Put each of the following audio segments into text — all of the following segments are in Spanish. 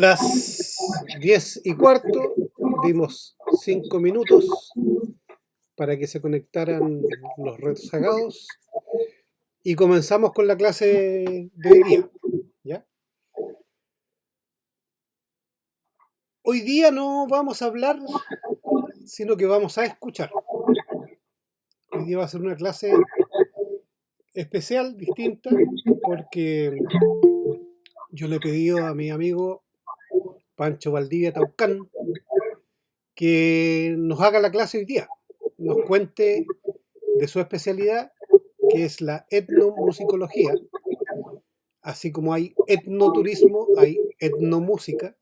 Las 10:15, dimos 5 minutos para que se conectaran los rezagados y comenzamos con la clase de hoy día. ¿Ya? Hoy día no vamos a hablar, sino que vamos a escuchar. Hoy día va a ser una clase especial, distinta, porque yo le he pedido a mi amigo Pancho Valdivia Taucán que nos haga la clase hoy día, nos cuente de su especialidad, que es la etnomusicología. Así como hay etnoturismo, hay etnomúsica,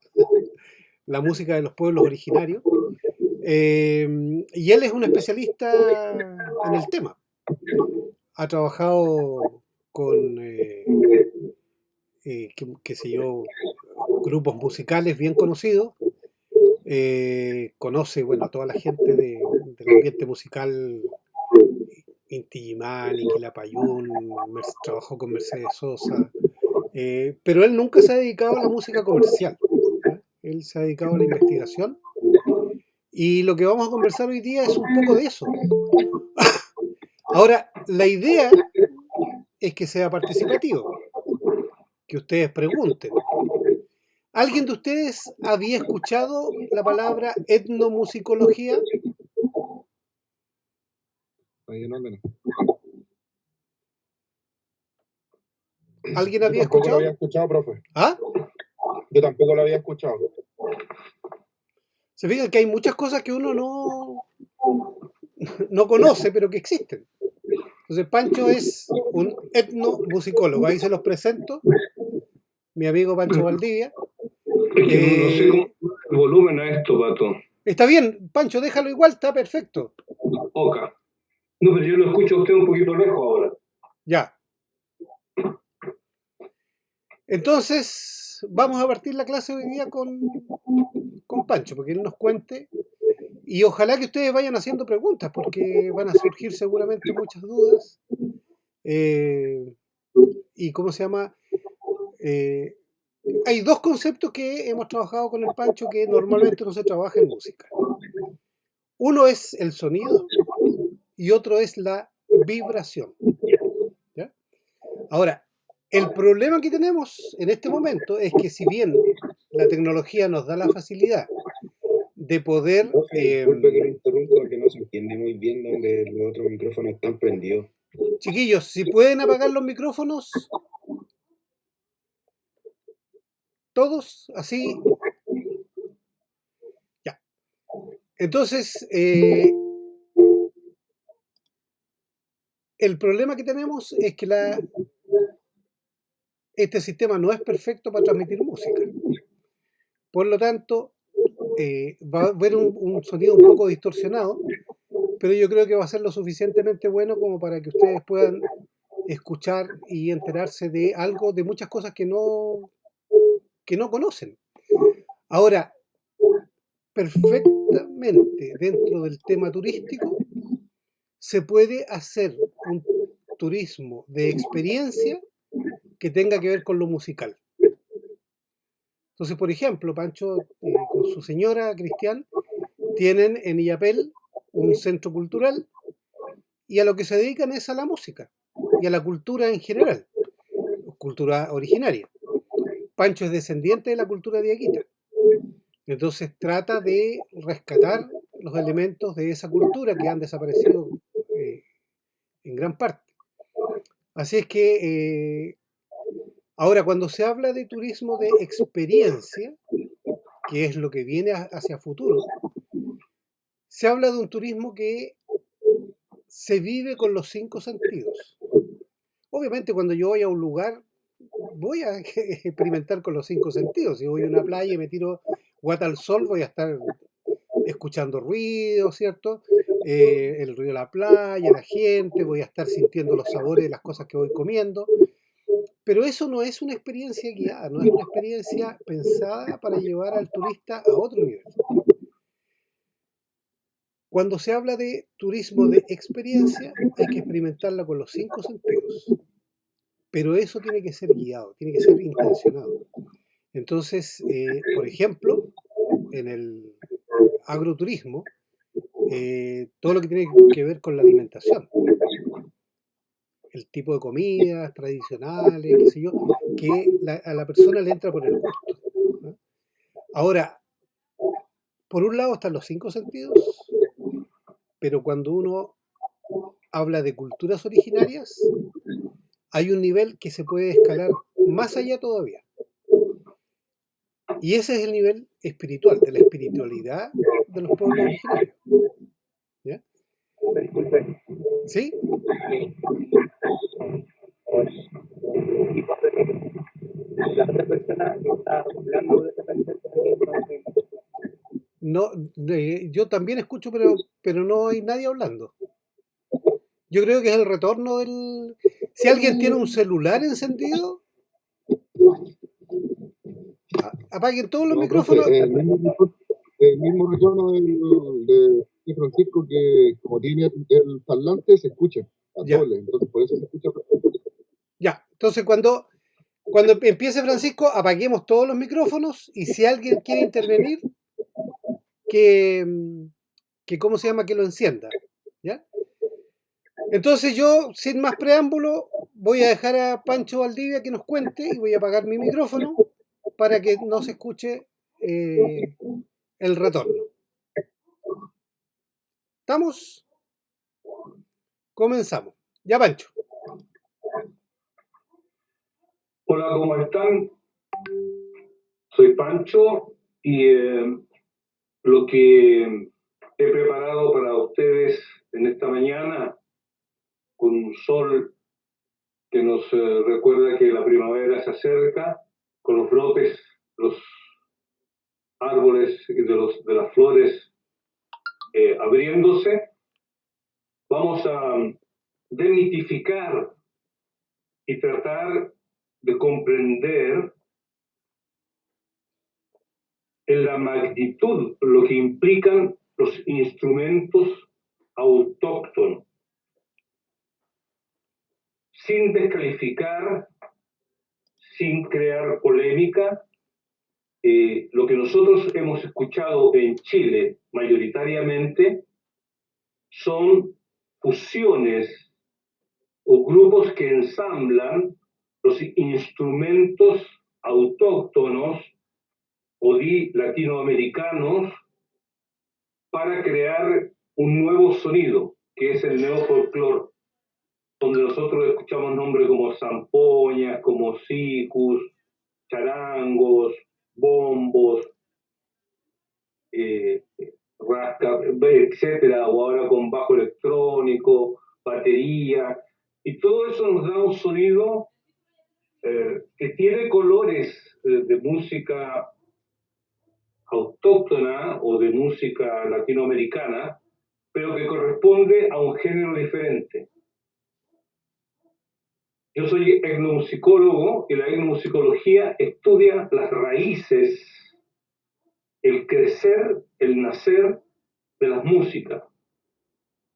la música de los pueblos originarios. Y él es un especialista en el tema. Ha trabajado con, qué sé yo, grupos musicales bien conocidos. Conoce, bueno, a toda la gente del ambiente musical, Inti Illimani, Quilapayún, trabajó con Mercedes Sosa, pero él nunca se ha dedicado a la música comercial. ¿Ya? Él se ha dedicado a la investigación y lo que vamos a conversar hoy día es un poco de eso. Ahora, la idea es que sea participativo, que ustedes pregunten. ¿Alguien de ustedes había escuchado la palabra etnomusicología? ¿Alguien había Yo tampoco escuchado? lo había escuchado, profe. ¿Ah? Yo tampoco lo había escuchado. Se fijan que hay muchas cosas que uno no conoce, pero que existen. Entonces, Pancho es un etnomusicólogo. Ahí se los presento. Mi amigo Pancho Valdivia. Es que no sé cómo el volumen a esto, Pato. Está bien, Pancho, déjalo igual, está perfecto. Oca. No, pero yo lo escucho a usted un poquito lejos ahora. Ya. Entonces, vamos a partir la clase hoy día con Pancho, porque él nos cuente. Y ojalá que ustedes vayan haciendo preguntas, porque van a surgir seguramente muchas dudas. Y cómo se llama. Hay dos conceptos que hemos trabajado con el Pancho que normalmente no se trabaja en música. Uno es el sonido y otro es la vibración. ¿Ya? Ahora, el problema que tenemos en este momento es que si bien la tecnología nos da la facilidad de poder... Disculpe que lo interrumpa, que no se entiende muy bien donde los otros micrófonos están prendidos. Chiquillos, si pueden apagar los micrófonos, todos, así. Ya. Entonces, el problema que tenemos es que este sistema no es perfecto para transmitir música. Por lo tanto, va a haber un sonido un poco distorsionado, pero yo creo que va a ser lo suficientemente bueno como para que ustedes puedan escuchar y enterarse de algo, de muchas cosas que no conocen. Ahora, perfectamente dentro del tema turístico se puede hacer un turismo de experiencia que tenga que ver con lo musical. Entonces, por ejemplo, Pancho con su señora Cristian tienen en Illapel un centro cultural y a lo que se dedican es a la música y a la cultura en general, cultura originaria. Pancho es descendiente de la cultura diaguita, entonces trata de rescatar los elementos de esa cultura que han desaparecido en gran parte. Así es que ahora cuando se habla de turismo de experiencia, que es lo que viene hacia futuro, se habla de un turismo que se vive con los 5 sentidos. Obviamente cuando yo voy a un lugar voy a experimentar con los 5 sentidos. Si voy a una playa y me tiro guata al sol, voy a estar escuchando ruido, ¿cierto? El ruido de la playa, la gente, voy a estar sintiendo los sabores de las cosas que voy comiendo. Pero eso no es una experiencia guiada, no es una experiencia pensada para llevar al turista a otro nivel. Cuando se habla de turismo de experiencia, hay que experimentarla con los 5 sentidos. Pero eso tiene que ser guiado, tiene que ser intencionado. Entonces, por ejemplo, en el agroturismo, todo lo que tiene que ver con la alimentación, el tipo de comidas tradicionales, qué sé yo, que a la persona le entra por el gusto, ¿no? Ahora, por un lado están los 5 sentidos, pero cuando uno habla de culturas originarias, hay un nivel que se puede escalar más allá todavía. Y ese es el nivel espiritual, de la espiritualidad de los pueblos originarios. ¿Ya? Disculpe, ¿Sí? la otra persona que está hablando de repente, No, yo también escucho, pero no hay nadie hablando. Yo creo que es el retorno del... Si alguien tiene un celular encendido, apaguen todos los No, profe, micrófonos. el mismo retorno de Francisco que como tiene el parlante se escucha a Ya, doble, entonces por eso se escucha. ya. Entonces cuando empiece Francisco, apaguemos todos los micrófonos y si alguien quiere intervenir, que ¿cómo se llama? Que lo encienda. ¿Ya? Entonces yo, sin más preámbulo, voy a dejar a Pancho Valdivia que nos cuente y voy a apagar mi micrófono para que no se escuche el retorno. ¿Estamos? Comenzamos. Ya, Pancho. hola, ¿cómo están? Soy Pancho y lo que he preparado para ustedes en esta mañana, con un sol que nos recuerda que la primavera se acerca, con los brotes, los árboles y de las flores abriéndose, vamos a demitificar y tratar de comprender en la magnitud lo que implican los instrumentos autóctonos, sin descalificar, sin crear polémica. Lo que nosotros hemos escuchado en Chile mayoritariamente son fusiones o grupos que ensamblan los instrumentos autóctonos o latinoamericanos para crear un nuevo sonido, que es el neofolclore, donde nosotros escuchamos nombres como zampoñas, como sicus, charangos, bombos, rasca, etcétera, o ahora con bajo electrónico, batería, y todo eso nos da un sonido que tiene colores de música autóctona o de música latinoamericana, pero que corresponde a un género diferente. Yo soy etnomusicólogo y la etnomusicología estudia las raíces, el crecer, el nacer de las músicas.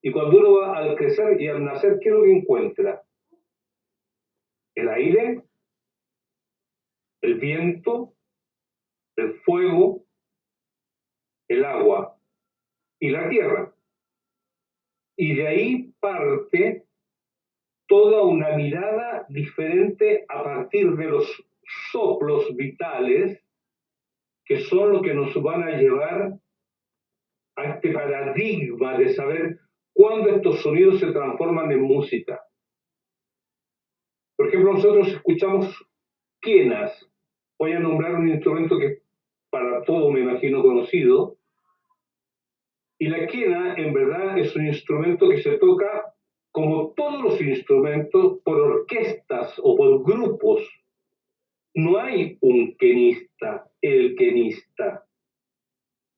Y cuando uno va al crecer y al nacer, ¿qué es lo que encuentra? El aire, el viento, el fuego, el agua y la tierra. Y de ahí parte toda una mirada diferente a partir de los soplos vitales que son lo que nos van a llevar a este paradigma de saber cuándo estos sonidos se transforman en música. Por ejemplo, nosotros escuchamos quenas. Voy a nombrar un instrumento que para todo me imagino conocido. Y la quena en verdad es un instrumento que se toca como todos los instrumentos por orquestas o por grupos. No hay un quenista, el quenista.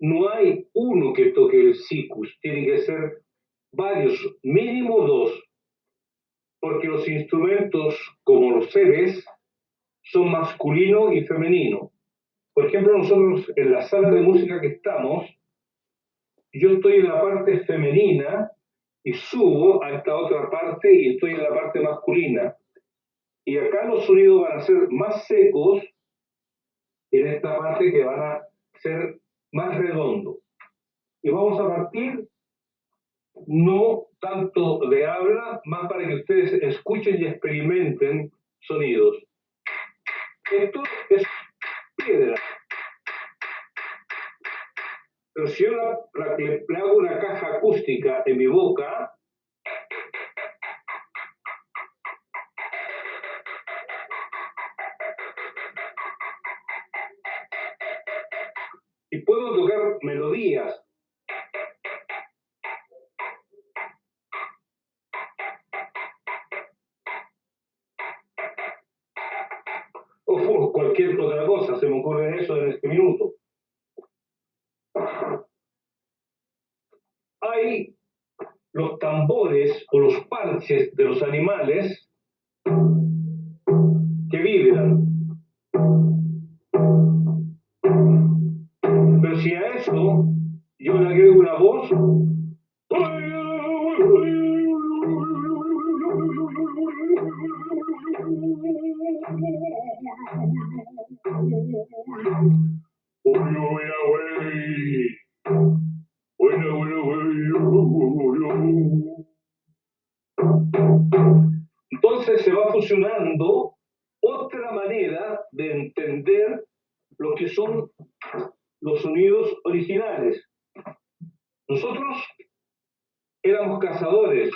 No hay uno que toque el sikus, tiene que ser varios, mínimo 2, porque los instrumentos, como los seres, son masculino y femenino. Por ejemplo, nosotros en la sala de música que estamos, yo estoy en la parte femenina y subo a esta otra parte y estoy en la parte masculina. Y acá los sonidos van a ser más secos en esta parte que van a ser más redondos. Y vamos a partir no tanto de habla, más para que ustedes escuchen y experimenten sonidos. Esto es piedra. Pero si yo le hago una caja acústica en mi boca, y puedo tocar melodías. O cualquier otra cosa, se me ocurre eso en este minuto. Hay los tambores o los parches de los animales que vibran. Pero si a eso yo le agrego una voz, entonces se va fusionando otra manera de entender lo que son los sonidos originales. Nosotros éramos cazadores,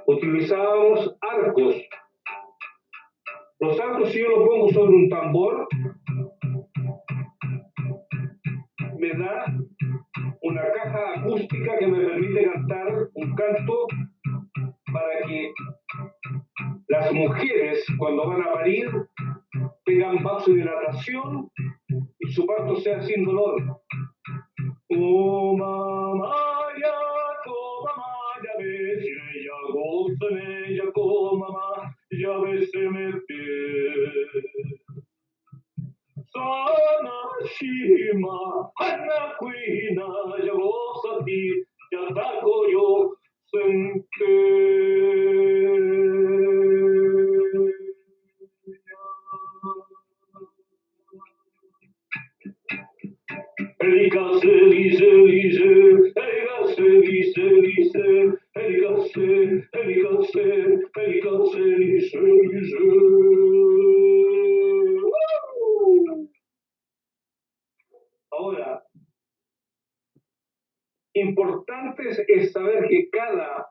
utilizábamos arcos. Los arcos, si yo los pongo sobre un tambor, me da una caja acústica que me permite cantar un canto para que las mujeres, cuando van a parir, tengan vasodilatación y su parto sea sin dolor. Oh, mamá, ya ves, ella goza en ella, mamá, ya ves, se me Sana Shima, Hana Quina, ya goza ti, ya taco yo, Ahora, importante es saber que cada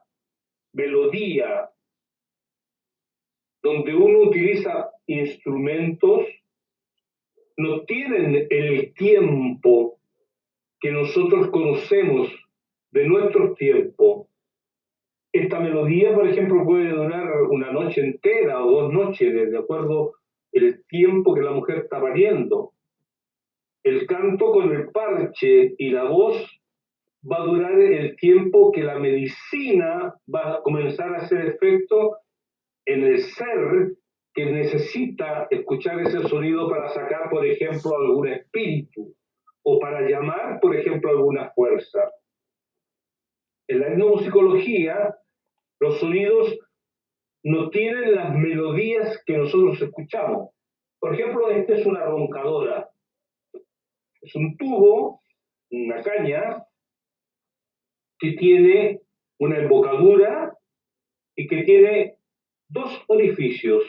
melodía donde uno utiliza instrumentos no tienen el tiempo que nosotros conocemos de nuestro tiempo. Esta melodía, por ejemplo, puede durar una noche entera o 2 noches, de acuerdo el tiempo que la mujer está pariendo. El canto con el parche y la voz va a durar el tiempo que la medicina va a comenzar a hacer efecto en el ser que necesita escuchar ese sonido para sacar, por ejemplo, algún espíritu o para llamar, por ejemplo, alguna fuerza. En la etnomusicología, los sonidos no tienen las melodías que nosotros escuchamos. Por ejemplo, esta es una roncadora. Es un tubo, una caña, que tiene una embocadura y que tiene 2 orificios.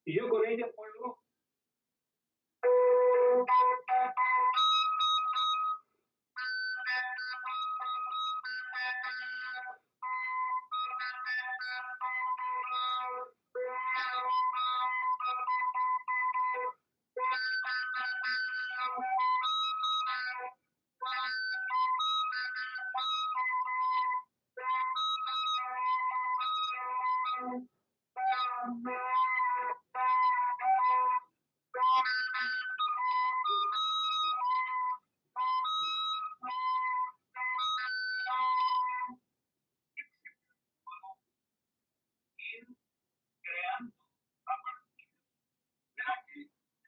Y yo con ella puedo ir creando a partir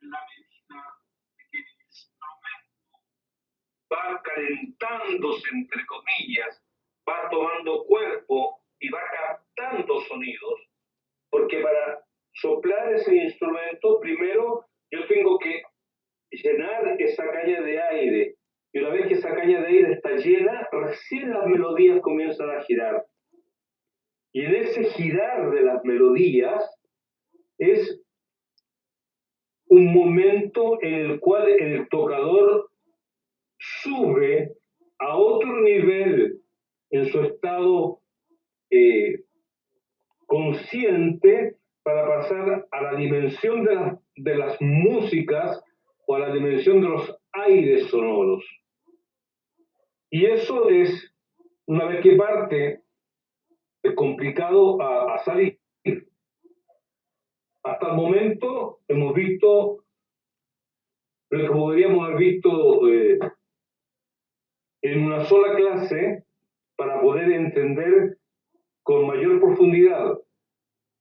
de la medida de que el instrumento va calentándose, entre comillas, va tomando cuerpo y va captando sonidos, porque para soplar ese instrumento, primero yo tengo que llenar esa caña de aire. Y una vez que esa caña de aire está llena, recién las melodías comienzan a girar. Y en ese girar de las melodías es un momento en el cual el tocador sube a otro nivel en su estado consciente para pasar a la dimensión de las músicas o a la dimensión de los aires sonoros. Y eso es, una vez que parte, es complicado a salir. Hasta el momento hemos visto lo que podríamos haber visto en una sola clase para poder entender con mayor profundidad.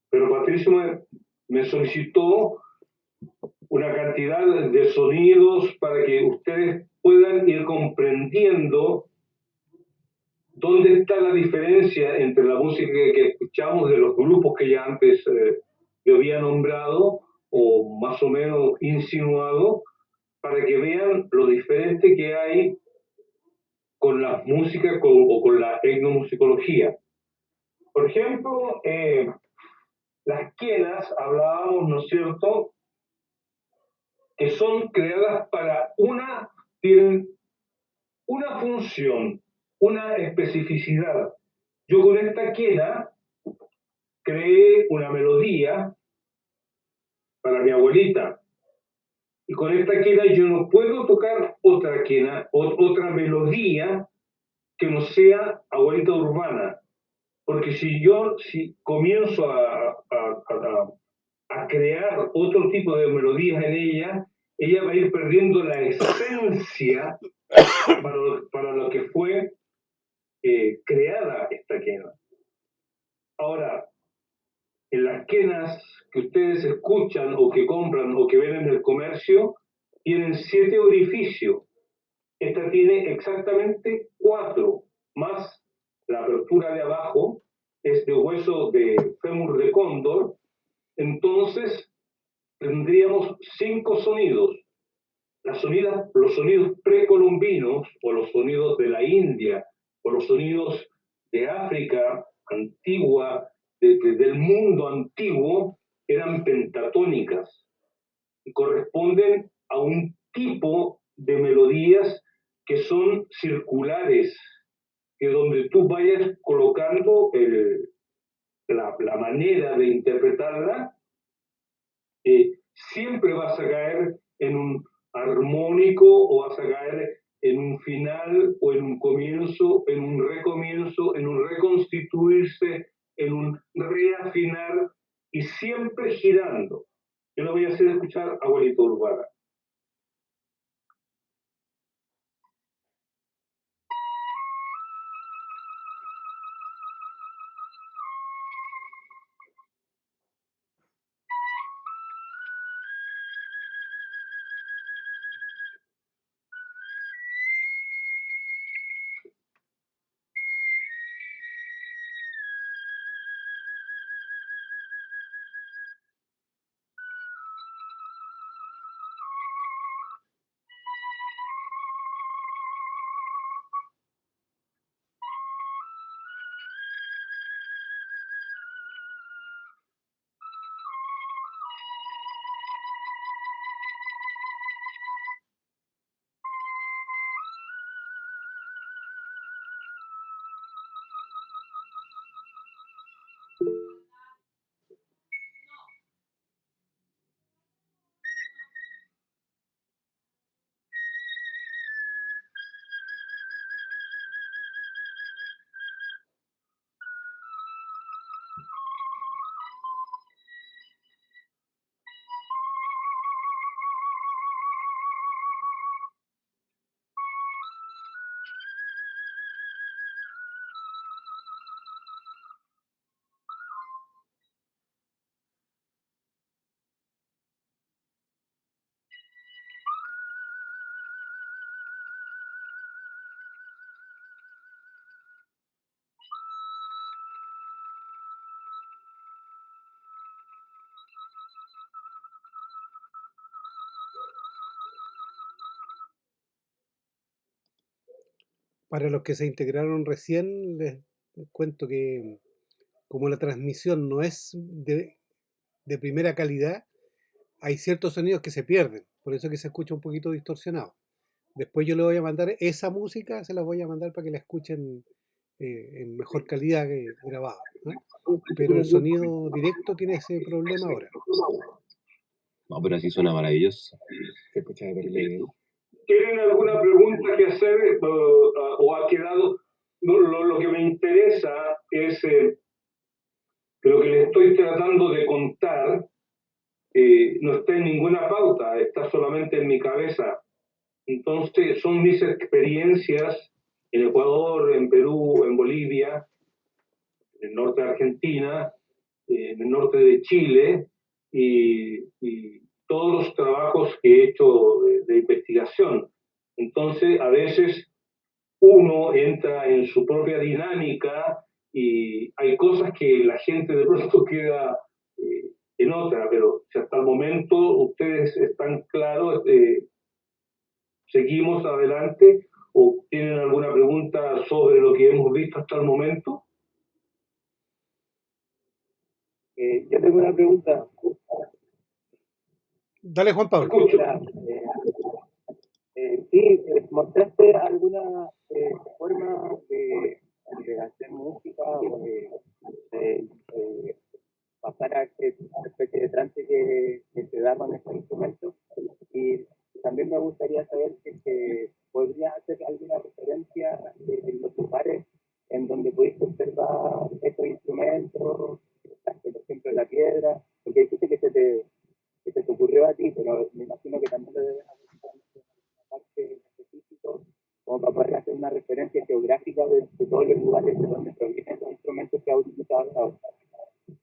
Pero Patricio me solicitó una cantidad de sonidos para que ustedes puedan ir comprendiendo dónde está la diferencia entre la música que escuchamos de los grupos que ya antes yo había nombrado o más o menos insinuado, para que vean lo diferente que hay con la música o con la etnomusicología. Por ejemplo, las quenas, hablábamos, ¿no es cierto?, que son creadas tienen una función, una especificidad. Yo con esta quena creé una melodía para mi abuelita. Y con esta quena yo no puedo tocar otra quena, otra melodía que no sea abuelita urbana. Porque si comienzo a crear otro tipo de melodías en ella va a ir perdiendo la esencia para lo que fue creada esta quena. Ahora, en las quenas que ustedes escuchan o que compran o que ven en el comercio, tienen 7 orificios. Esta tiene exactamente 4, más la apertura de abajo, es de hueso de fémur de cóndor. Entonces, tendríamos 5 sonidos. Los sonidos precolombinos, o los sonidos de la India, o los sonidos de África antigua, del mundo antiguo, eran pentatónicas y corresponden a un tipo de melodías que son circulares, que donde tú vayas colocando la manera de interpretarla, siempre vas a caer en un armónico o vas a caer en un final o en un comienzo, en un recomienzo, en un reconstituirse, en un reafinar y siempre girando. Yo lo voy a hacer escuchar abuelita urbana. Para los que se integraron recién, les cuento que como la transmisión no es de primera calidad, hay ciertos sonidos que se pierden, por eso que se escucha un poquito distorsionado. Después yo le voy a mandar esa música, se la voy a mandar para que la escuchen en mejor calidad que grabada, ¿no? Pero el sonido directo tiene ese problema ahora. No, pero así suena maravilloso. Se escucha terrible bien. ¿Tienen alguna pregunta que hacer o ha quedado? Lo que me interesa es que lo que les estoy tratando de contar no está en ninguna pauta, está solamente en mi cabeza. Entonces son mis experiencias en Ecuador, en Perú, en Bolivia, en el norte de Argentina, en el norte de Chile y todos los trabajos que he hecho de investigación. Entonces, a veces uno entra en su propia dinámica y hay cosas que la gente de pronto queda en otra, pero si hasta el momento ustedes están claros, seguimos adelante o tienen alguna pregunta sobre lo que hemos visto hasta el momento. Yo tengo una pregunta. Dale, Juan Pablo. Escucho. Mira, sí, ¿mostraste alguna forma de hacer música o de pasar a esta especie de trance que se da con estos instrumentos? Y también me gustaría saber si podrías hacer alguna referencia en los lugares en donde pudiste observar estos instrumentos, por ejemplo la piedra, porque dijiste que se te ocurrió a ti, pero me imagino que también lo debes haber visto en una parte específica, como para poder hacer una referencia geográfica de todos los lugares de donde provienen los instrumentos que ha utilizado hasta ahora.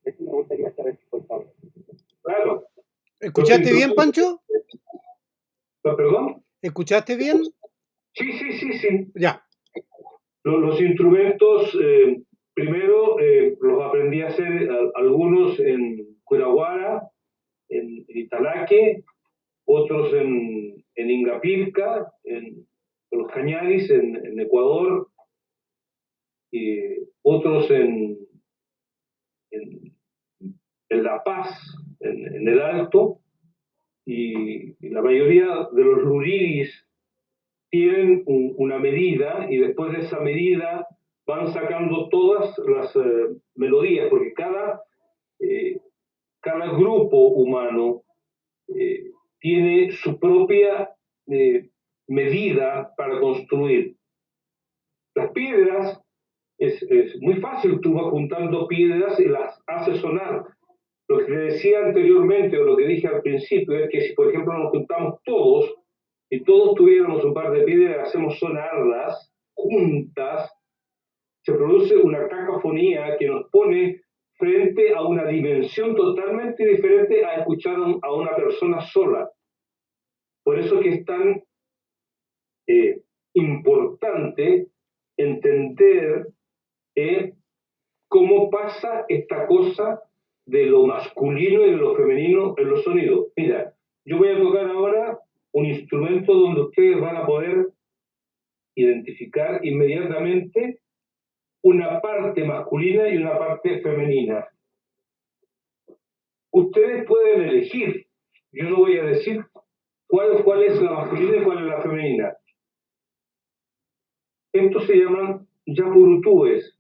Eso me gustaría saber, por favor. Claro. ¿Escuchaste bien, Pancho? ¿Perdón? ¿Escuchaste bien? Sí. Ya. Los instrumentos, primero los aprendí a hacer algunos en Curaguara, en Italaque, otros en Ingapirca, en los Cañaris, en Ecuador, y otros en La Paz, en el Alto, y la mayoría de los luriris tienen una medida y después de esa medida van sacando todas las melodías, porque cada grupo humano tiene su propia medida para construir. Las piedras, es muy fácil, tú vas juntando piedras y las haces sonar. Lo que decía anteriormente, o lo que dije al principio, es que si por ejemplo nos juntamos todos y todos tuviéramos un par de piedras, hacemos sonarlas juntas, se produce una cacofonía que nos pone frente a una dimensión totalmente diferente a escuchar a una persona sola. Por eso que es tan importante entender cómo pasa esta cosa de lo masculino y de lo femenino en los sonidos. Mira, yo voy a tocar ahora un instrumento donde ustedes van a poder identificar inmediatamente una parte masculina y una parte femenina. Ustedes pueden elegir. Yo no voy a decir cuál es la masculina y cuál es la femenina. Estos se llaman yapurutúes.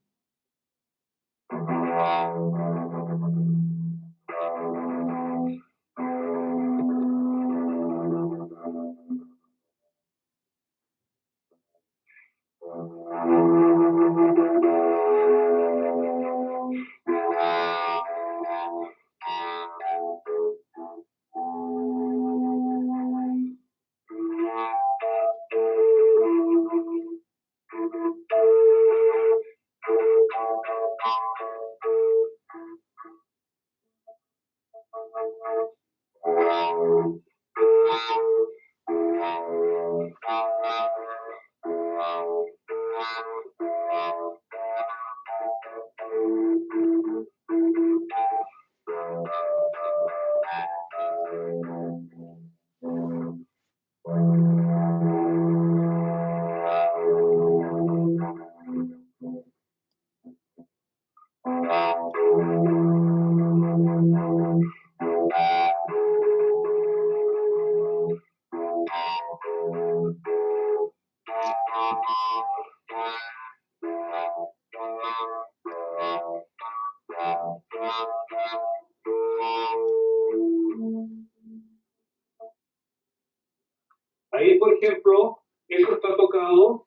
por ejemplo, eso está tocado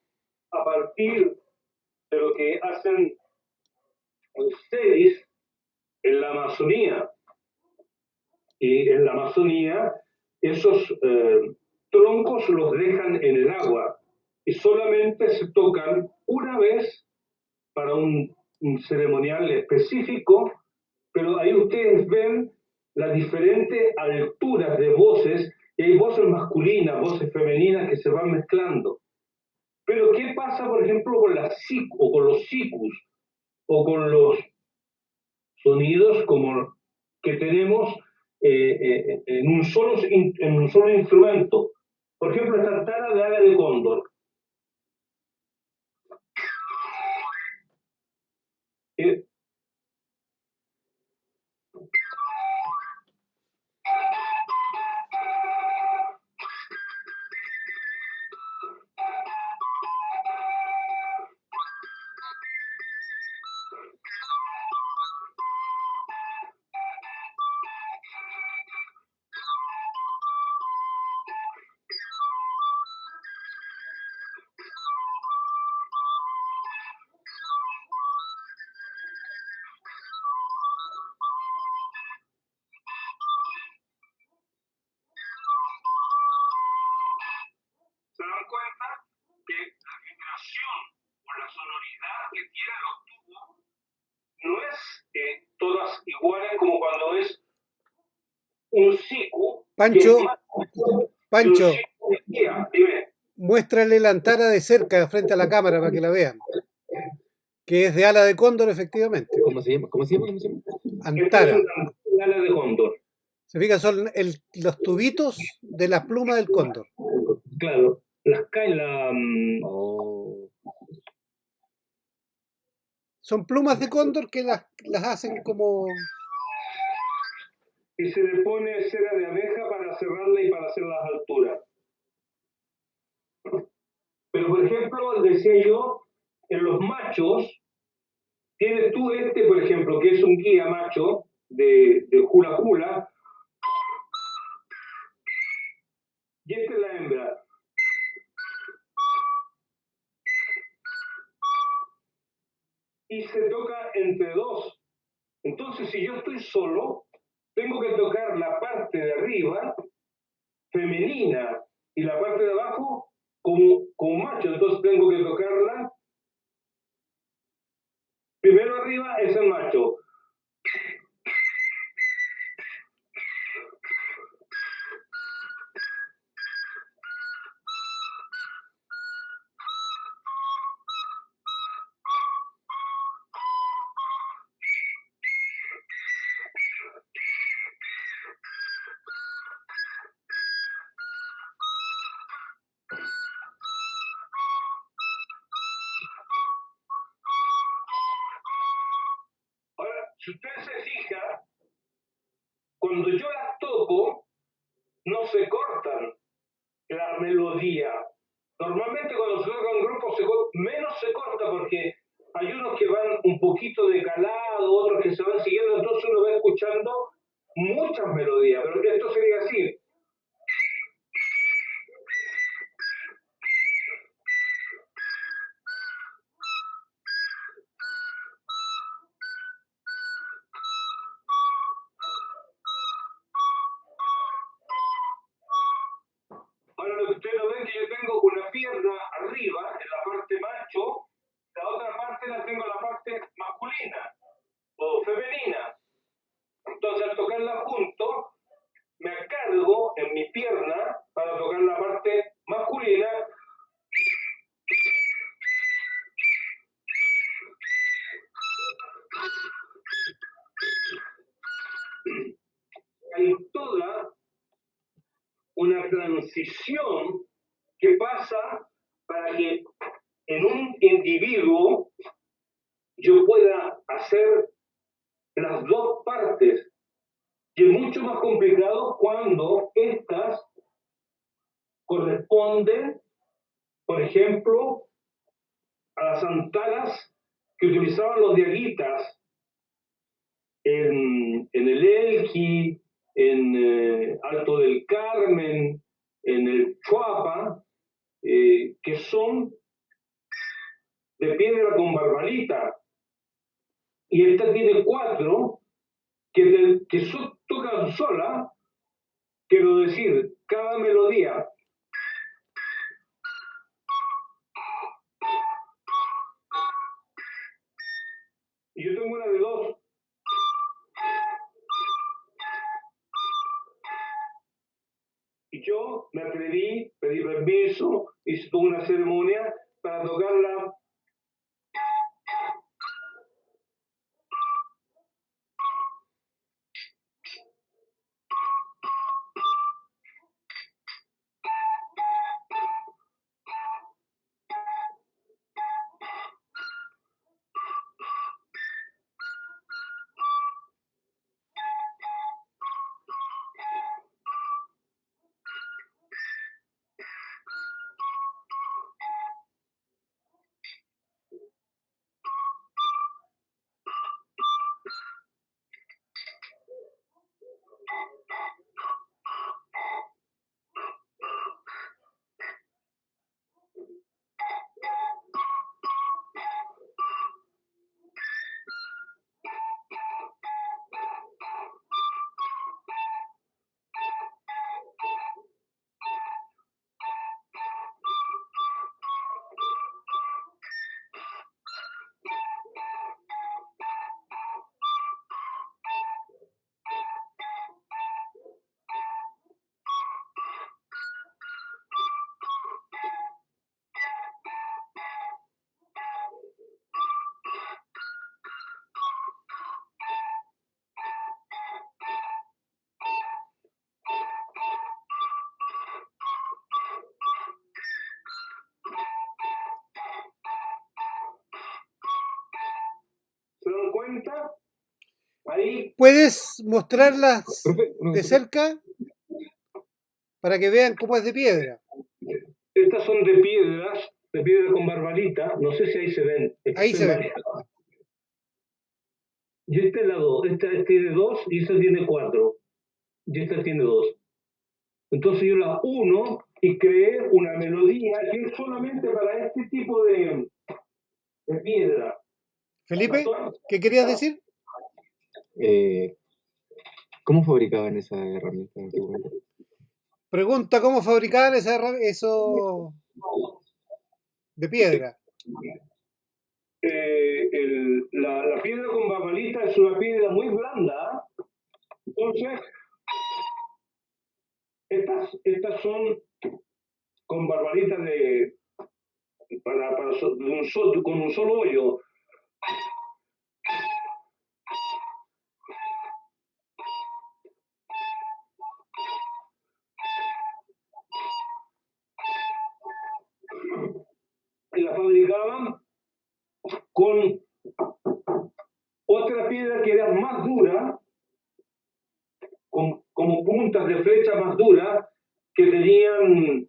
a partir de lo que hacen ustedes en la Amazonía. Y en la Amazonía esos troncos los dejan en el agua y solamente se tocan una vez para un ceremonial específico, pero ahí ustedes ven las diferentes alturas de voces, y hay voces masculinas, voces femeninas que se van mezclando. Pero ¿qué pasa, por ejemplo, con las o con los sikus, o con los sonidos como que tenemos en un solo instrumento? Por ejemplo, esta tara de ala de cóndor. Eh, ¿Se dan cuenta que la vibración o la sonoridad que tienen los tubos no es todas iguales como cuando es un siku, que Pancho, es más que un Pancho, siku de guía? Dime. muéstrale la antara de cerca, frente a la cámara, para que la vean. Que es de ala de cóndor, efectivamente. ¿Cómo se llama? ¿Cómo se llama? ¿Cómo se llama? Esta es Antara. una ala de cóndor. Se fija, son los tubitos de las plumas del cóndor. Claro, las caen Oh. Son plumas de cóndor que las hacen como... y se le pone cera de abeja para cerrarla y para hacer las alturas. Pero, por ejemplo, decía yo, en los machos, tienes tú por ejemplo, que es un guía macho de hula hula, y esta es la hembra. Y se toca entre dos. Entonces, si yo estoy solo, tengo que tocar la parte de arriba femenina y la parte de abajo como macho. Entonces tengo que tocarla. Primero arriba es el macho. Ahora, si usted se fija, cuando yo las toco, no se cortan la melodía. Normalmente cuando se toca un grupo menos se corta porque hay unos que van un poquito de calado, otros que se van siguiendo, entonces uno va escuchando muchas melodías, pero esto sería así. Ahora lo que ustedes no ven es que yo tengo una pierna arriba, en la parte macho, la otra parte la tengo en la parte masculina o femenina. Entonces al tocarla junto, me cargo en mi pierna para tocar la parte masculina. Hay toda una transición que pasa para que en un individuo yo pueda hacer las dos partes, y es mucho más complicado cuando estas corresponden, por ejemplo, a las antanas que utilizaban los diaguitas en el Elqui, en Alto del Carmen, en el Chuapa, que son de piedra con barbalita, y esta tiene 4 que tocan sola, quiero decir, cada melodía. Y yo tengo una de 2. Y yo me atreví, pedí permiso, hice toda una ceremonia para tocarla. ¿Se dan cuenta? Ahí. ¿Puedes mostrarlas Profe, una de consulta. cerca para que vean cómo es de piedra? Estas son de piedra con barbalita. No sé si ahí se ven. Es que Ahí estoy se ven. mareado. Y esta es la 2. Esta tiene 2 y esta tiene 4. Y esta tiene 2. Entonces yo las uno y creé una melodía que es solamente para este tipo de piedra. Felipe, ¿qué querías decir? ¿Cómo fabricaban esa herramienta antiguamente? Pregunta cómo fabricar eso de piedra. La piedra con barbalita es una piedra muy blanda. Entonces, estas son con barbalita con un solo hoyo. Y la fabricaban con otra piedra que era más dura, como puntas de flecha más duras, que tenían,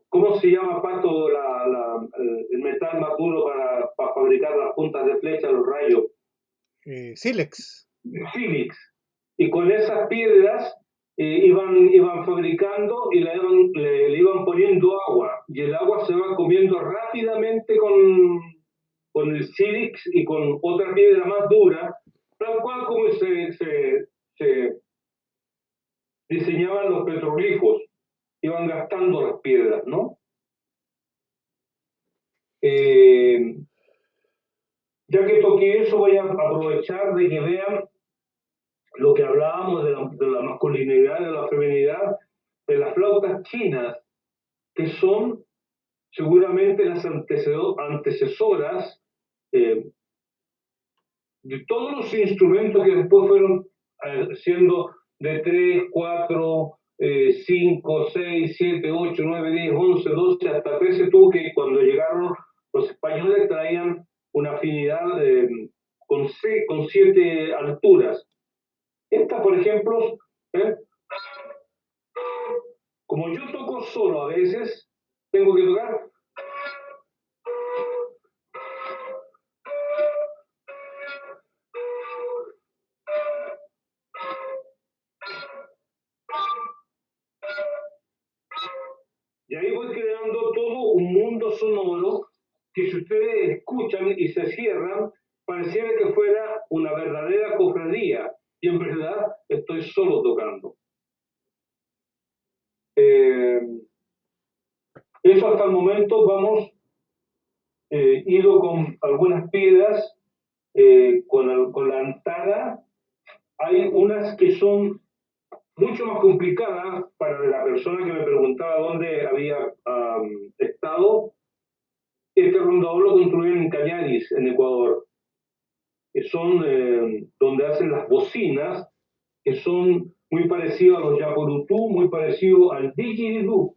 ¿cómo se llama, Pato, el metal más duro para fabricar las puntas de flecha, los rayos? Sílex. Sílex. Y con esas piedras iban fabricando y le iban poniendo agua. Y el agua se va comiendo rápidamente con el sílex y con otra piedra más dura, tal cual como se diseñaban los petroglifos. Iban gastando las piedras, ¿no? Ya que toqué eso, voy a aprovechar de que vean lo que hablábamos de la masculinidad, de la feminidad, de las flautas chinas, que son seguramente las antecesoras de todos los instrumentos que después fueron siendo de 3, 4, 5, 6, 7, 8, 9, 10, 11, 12, hasta 13 tuvo que cuando llegaron los españoles traían una afinidad con 7 alturas. Esta, por ejemplo, como yo toco solo a veces, tengo que tocar. Y ahí voy un mundo sonoro que si ustedes escuchan y se cierran, pareciera que fuera una verdadera cofradía, y en verdad estoy solo tocando. Eso hasta el momento vamos ido con algunas piedras, con la antara. Hay unas que son mucho más complicadas para la persona que me preguntaba dónde había estado. Este rondador lo construyeron en Cañaris, en Ecuador, que son donde hacen las bocinas, que son muy parecidos a los yaporutú, muy parecidos al didgeridoo,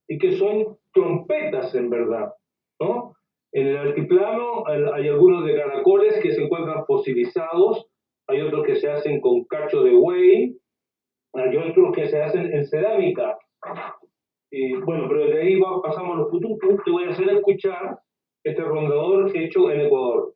y que son trompetas en verdad, ¿no? En el altiplano hay algunos de caracoles que se encuentran fosilizados, hay otros que se hacen con cacho de buey, hay otros que se hacen en cerámica. Y bueno, pero de ahí pasamos a los fututos. Te voy a hacer escuchar este rondador hecho en Ecuador.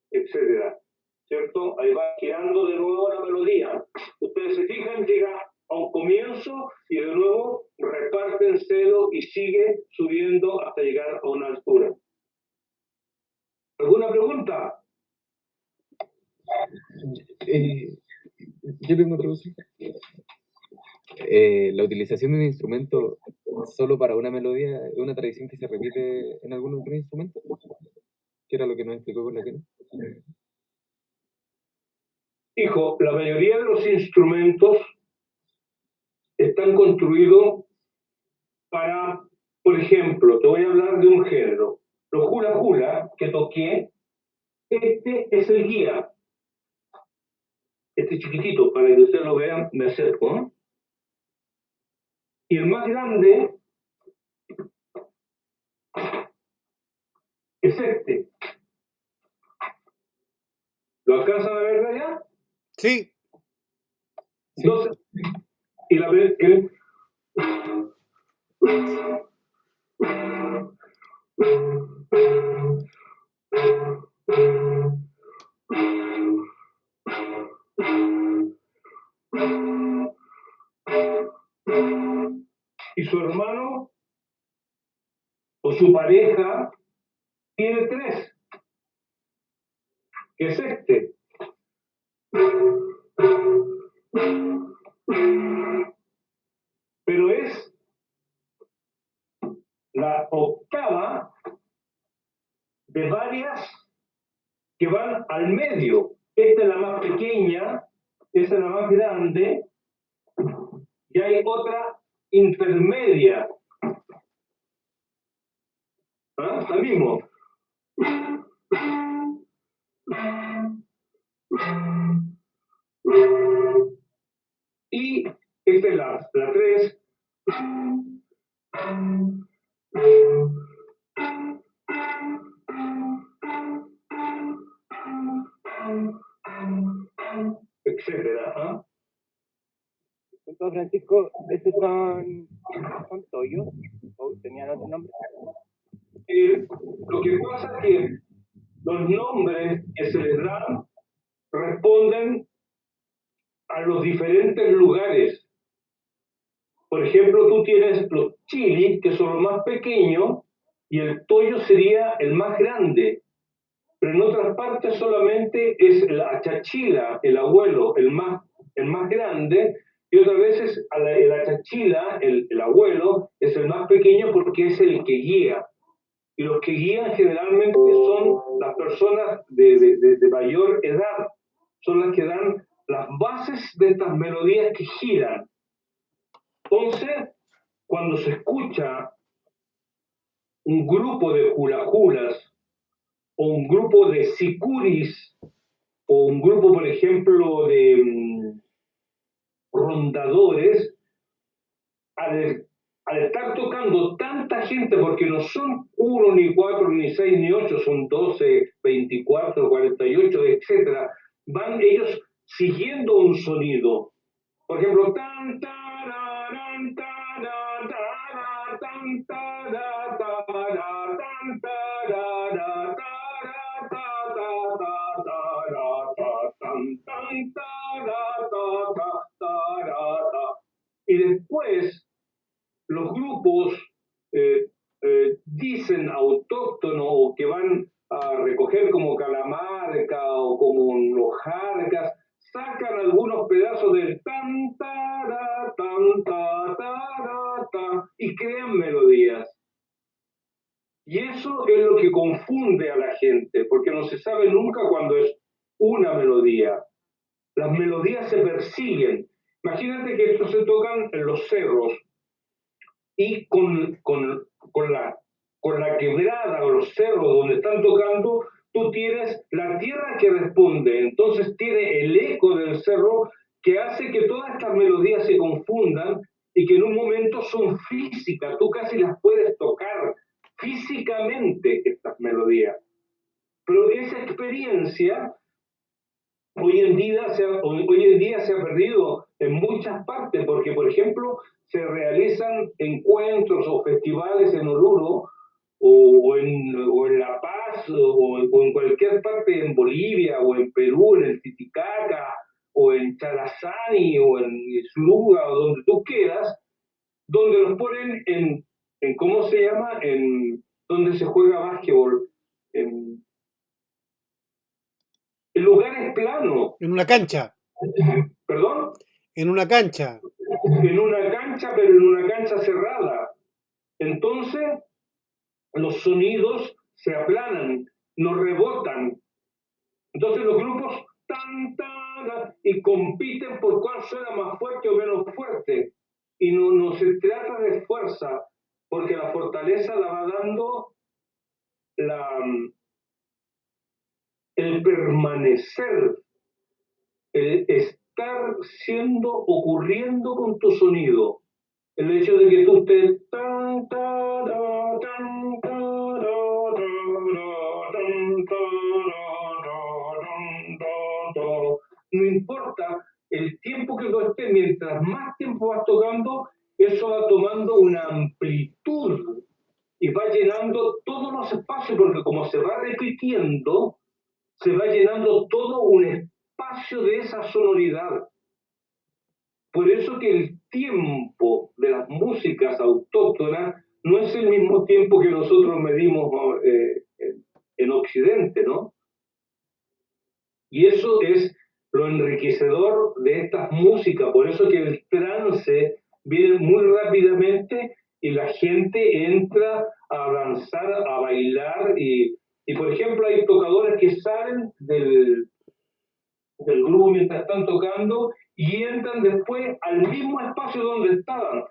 Etcétera, ¿cierto? Ahí va girando de nuevo la melodía. Ustedes se fijan, llega a un comienzo y de nuevo reparte el celo y sigue subiendo hasta llegar a una altura. ¿Alguna pregunta? Yo tengo otra cosa. La utilización de un instrumento solo para una melodía es una tradición que se repite en algún otro instrumento, que era lo que nos explicó con la Kena. Hijo, la mayoría de los instrumentos están construidos para, por ejemplo, te voy a hablar de un género. Los hula hula que toqué, este es el guía. Este chiquitito, para que ustedes lo vean, me acerco, ¿no? Y el más grande es este. ¿Lo alcanzan a ver de allá? Sí. Entonces, y la vez que y su hermano o su pareja tiene tres, que es este. Pero es la octava de varias que van al medio. Esta es la más pequeña, esta es la más grande, y hay otra intermedia. ¿Ah? Está mismo. Y esta es la 3. Etcétera. ¿Ah? Entonces, Francisco, ¿esos son toyos? ¿O tenían otro nombre? Lo que pasa es que los nombres que se les dan responden a los diferentes lugares. Por ejemplo, tú tienes los chilis, que son los más pequeños, y el toyo sería el más grande. Pero en otras partes solamente es la achachila, el abuelo, el más grande, y otras veces el achachila, el abuelo, es el más pequeño porque es el que guía. Y los que guían generalmente son las personas de mayor edad, son las que dan las bases de estas melodías que giran. Entonces, cuando se escucha un grupo de hula-hulas o un grupo de sicuris o un grupo, por ejemplo, de rondadores, al estar tocando tanta gente, porque no son 1, ni 4, ni 6, ni 8, son 12, 24, 48, etcétera, van ellos siguiendo un sonido. Por ejemplo, tan, tararán, tará, tará, tan, tará, tará, tan, tará, tará, ta, ta, ta, tará, ta, tan, tan, tará, ta, ta, tará, ta. Y después los grupos dicen autóctonos o que van a recoger como Calamarca o como los Jarcas, sacan algunos pedazos del tan, ta, tan, ta, y crean melodías. Y eso es lo que confunde a la gente, porque no se sabe nunca cuándo es una melodía. Las melodías se persiguen. Imagínate que estos se tocan en los cerros y con la quebrada o los cerros donde están tocando, tú tienes la tierra que responde, entonces tiene el eco del cerro que hace que todas estas melodías se confundan y que en un momento son físicas, tú casi las puedes tocar físicamente estas melodías. Pero esa experiencia hoy en día se ha perdido en muchas partes, porque, por ejemplo, se realizan encuentros o festivales en Oruro o en La Paz o en cualquier parte, en Bolivia o en Perú, en el Titicaca o en Charazani o en Isluga o donde tú quieras, donde los ponen en ¿cómo se llama? Donde se juega básquetbol, en lugares planos. En una cancha. ¿Perdón? En una cancha. En una cancha, pero en una cancha cerrada. Entonces, los sonidos se aplanan, no rebotan. Entonces los grupos y compiten por cuál suena más fuerte o menos fuerte. Y no se trata de fuerza, porque la fortaleza la va dando el permanecer, el estar ocurriendo con tu sonido. El hecho de que tú estés no importa el tiempo que tú estés, mientras más tiempo vas tocando, eso va tomando una amplitud y va llenando todos los espacios, porque como se va repitiendo, se va llenando todo un espacio de esa sonoridad. Por eso que el tiempo de las músicas autóctonas no es el mismo tiempo que nosotros medimos en Occidente, ¿no? Y eso es lo enriquecedor de estas músicas, por eso que el trance viene muy rápidamente y la gente entra a danzar, a bailar y por ejemplo hay tocadores que salen del grupo mientras están tocando y entran después al mismo espacio donde estaban.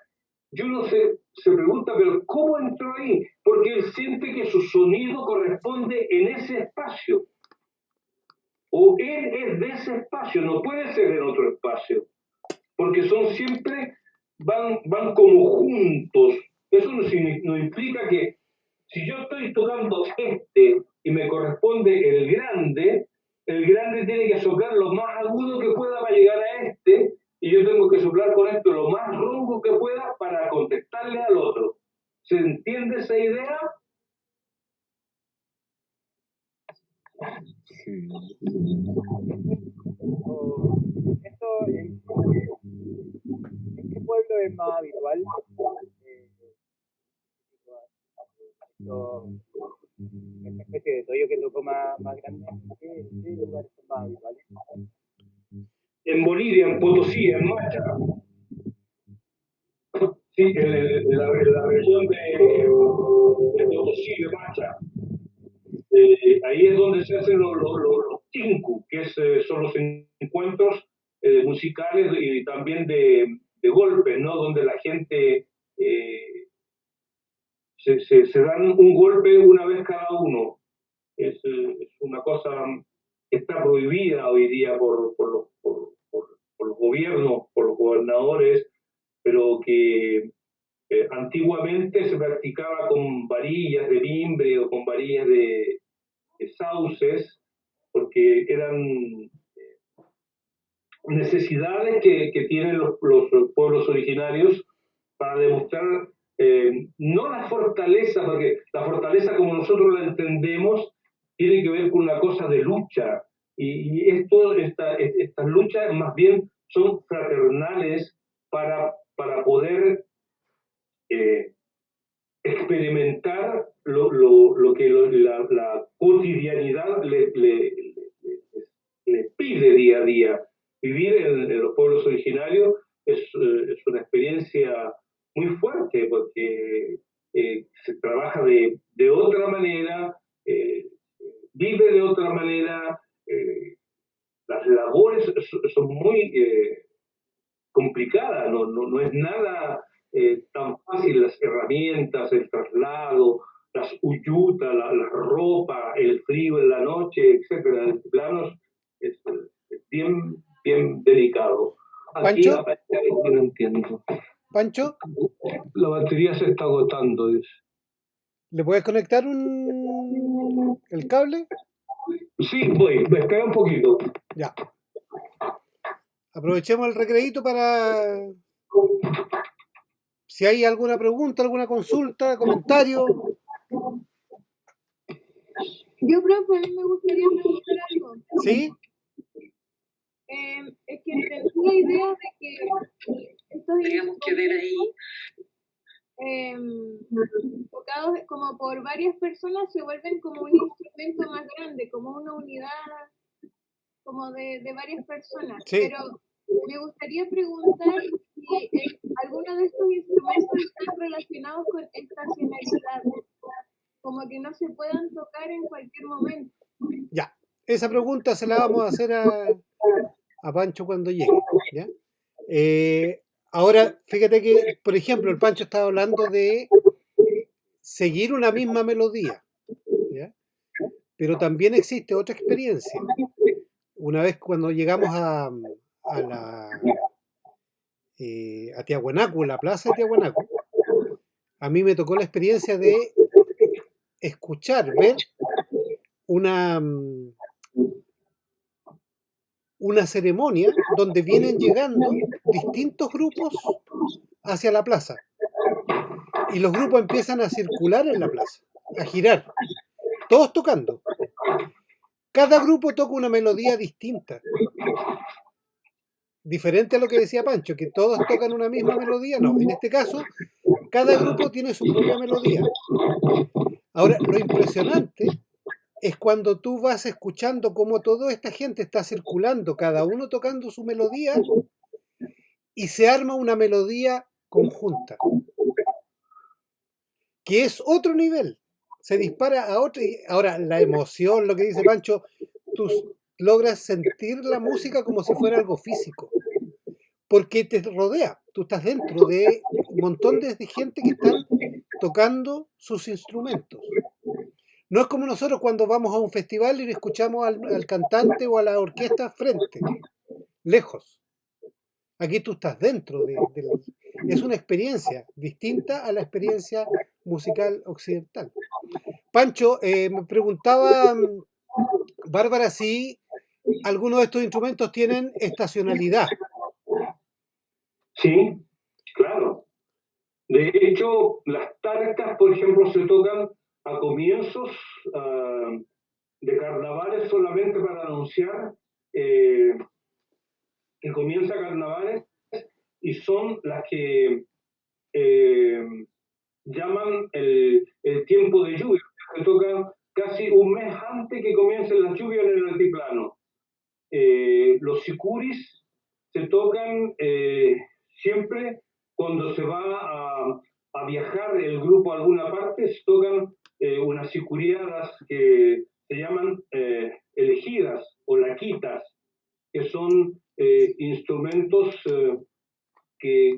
Y uno se pregunta, pero ¿cómo entró ahí? Porque él siente que su sonido corresponde en ese espacio. O él es de ese espacio, no puede ser en otro espacio. Porque son siempre, van como juntos. Eso no implica que si yo estoy tocando y me corresponde el grande tiene que soplar lo más agudo que pueda para llegar a y yo tengo que soplar con esto lo más ronco que pueda para contestarle al otro. ¿Se entiende esa idea? Sí. ¿Esto en qué pueblo es más habitual? Esta especie de toyo que tocó más grande, ¿qué lugares son más habituales? En Bolivia, en Potosí, en Macha. Sí, en la región de Potosí, de Macha. Ahí es donde se hacen los tinku, que son los encuentros musicales y también de golpes, ¿no? Donde la gente se dan un golpe una vez cada uno. Es una cosa que está prohibida hoy día por los gobiernos, por los gobernadores, pero que antiguamente se practicaba con varillas de mimbre o con varillas de sauces, porque eran necesidades que tienen los pueblos originarios para demostrar no la fortaleza, porque la fortaleza como nosotros la entendemos tiene que ver con una cosa de lucha, y estas luchas más bien son fraternales para poder experimentar lo que la cotidianidad le pide día a día. Vivir en los pueblos originarios es una experiencia muy fuerte, porque se trabaja de otra manera, vive de otra manera, las labores son muy complicadas, no es nada tan fácil, las herramientas, el traslado, las uyutas, la ropa, el frío en la noche, etcétera. En planos es bien delicado. Aquí ¿Pancho? no entiendo. ¿Pancho? La batería se está agotando, dice. ¿Le puedes conectar el cable? Sí, voy, me espera un poquito. Ya. Aprovechemos el recreíto para... Si hay alguna pregunta, alguna consulta, comentario. Yo, profe, a mí me gustaría preguntar algo. ¿Sí? Es que entendí la idea de que estos Tenemos que ver ahí. tocados como por varias personas se vuelven como un instrumento más grande, como una unidad como de varias personas. Sí. Pero me gustaría preguntar si alguno de estos instrumentos están relacionados con estacionalidad, como que no se puedan tocar en cualquier momento. Ya. Esa pregunta se la vamos a hacer a Pancho cuando llegue. ¿Ya? Ahora, fíjate que, por ejemplo, el Pancho estaba hablando de seguir una misma melodía, ¿ya? Pero también existe otra experiencia. Una vez cuando llegamos a Tiahuanaco, la plaza de Tiahuanaco, a mí me tocó la experiencia de escuchar, ver una ceremonia donde vienen llegando distintos grupos hacia la plaza. Y los grupos empiezan a circular en la plaza, a girar, todos tocando. Cada grupo toca una melodía distinta. Diferente a lo que decía Pancho, que todos tocan una misma melodía. No, en este caso, cada grupo tiene su propia melodía. Ahora, lo impresionante es cuando tú vas escuchando cómo toda esta gente está circulando, cada uno tocando su melodía, y se arma una melodía conjunta, que es otro nivel. Se dispara a otro. Ahora, la emoción, lo que dice Pancho, tú logras sentir la música como si fuera algo físico, porque te rodea, tú estás dentro de un montón de gente que están tocando sus instrumentos. No es como nosotros cuando vamos a un festival y escuchamos al cantante o a la orquesta frente, lejos. Aquí tú estás dentro es una experiencia distinta a la experiencia musical occidental. Pancho, me preguntaba Bárbara si algunos de estos instrumentos tienen estacionalidad. Sí, claro. De hecho, las tarcas, por ejemplo, se tocan a comienzos de carnavales solamente para anunciar que comienza carnavales, y son las que llaman el tiempo de lluvia. Se tocan casi un mes antes que comiencen las lluvias en el altiplano. Los sicuris se tocan siempre cuando se va a viajar el grupo a alguna parte, se tocan unas sicuriadas que se llaman elegidas o laquitas, que son instrumentos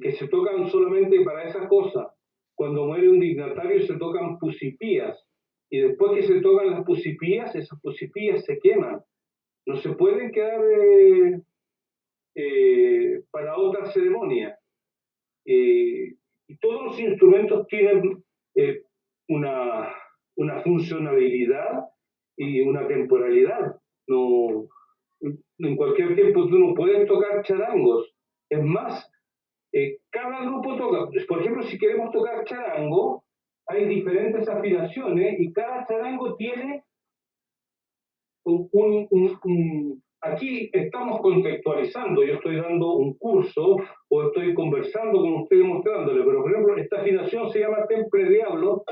que se tocan solamente para esas cosas. Cuando muere un dignatario se tocan pusipías, y después que se tocan las pusipías, esas pusipías se queman. No se pueden quedar para otra ceremonia. Y todos los instrumentos tienen una funcionalidad y una temporalidad. No, en cualquier tiempo tú no puedes tocar charangos. Es más, cada grupo toca. Por ejemplo, si queremos tocar charango, hay diferentes afinaciones y cada charango tiene aquí estamos contextualizando, yo estoy dando un curso o estoy conversando con ustedes mostrándole, pero por ejemplo esta afinación se llama Temple Diablo.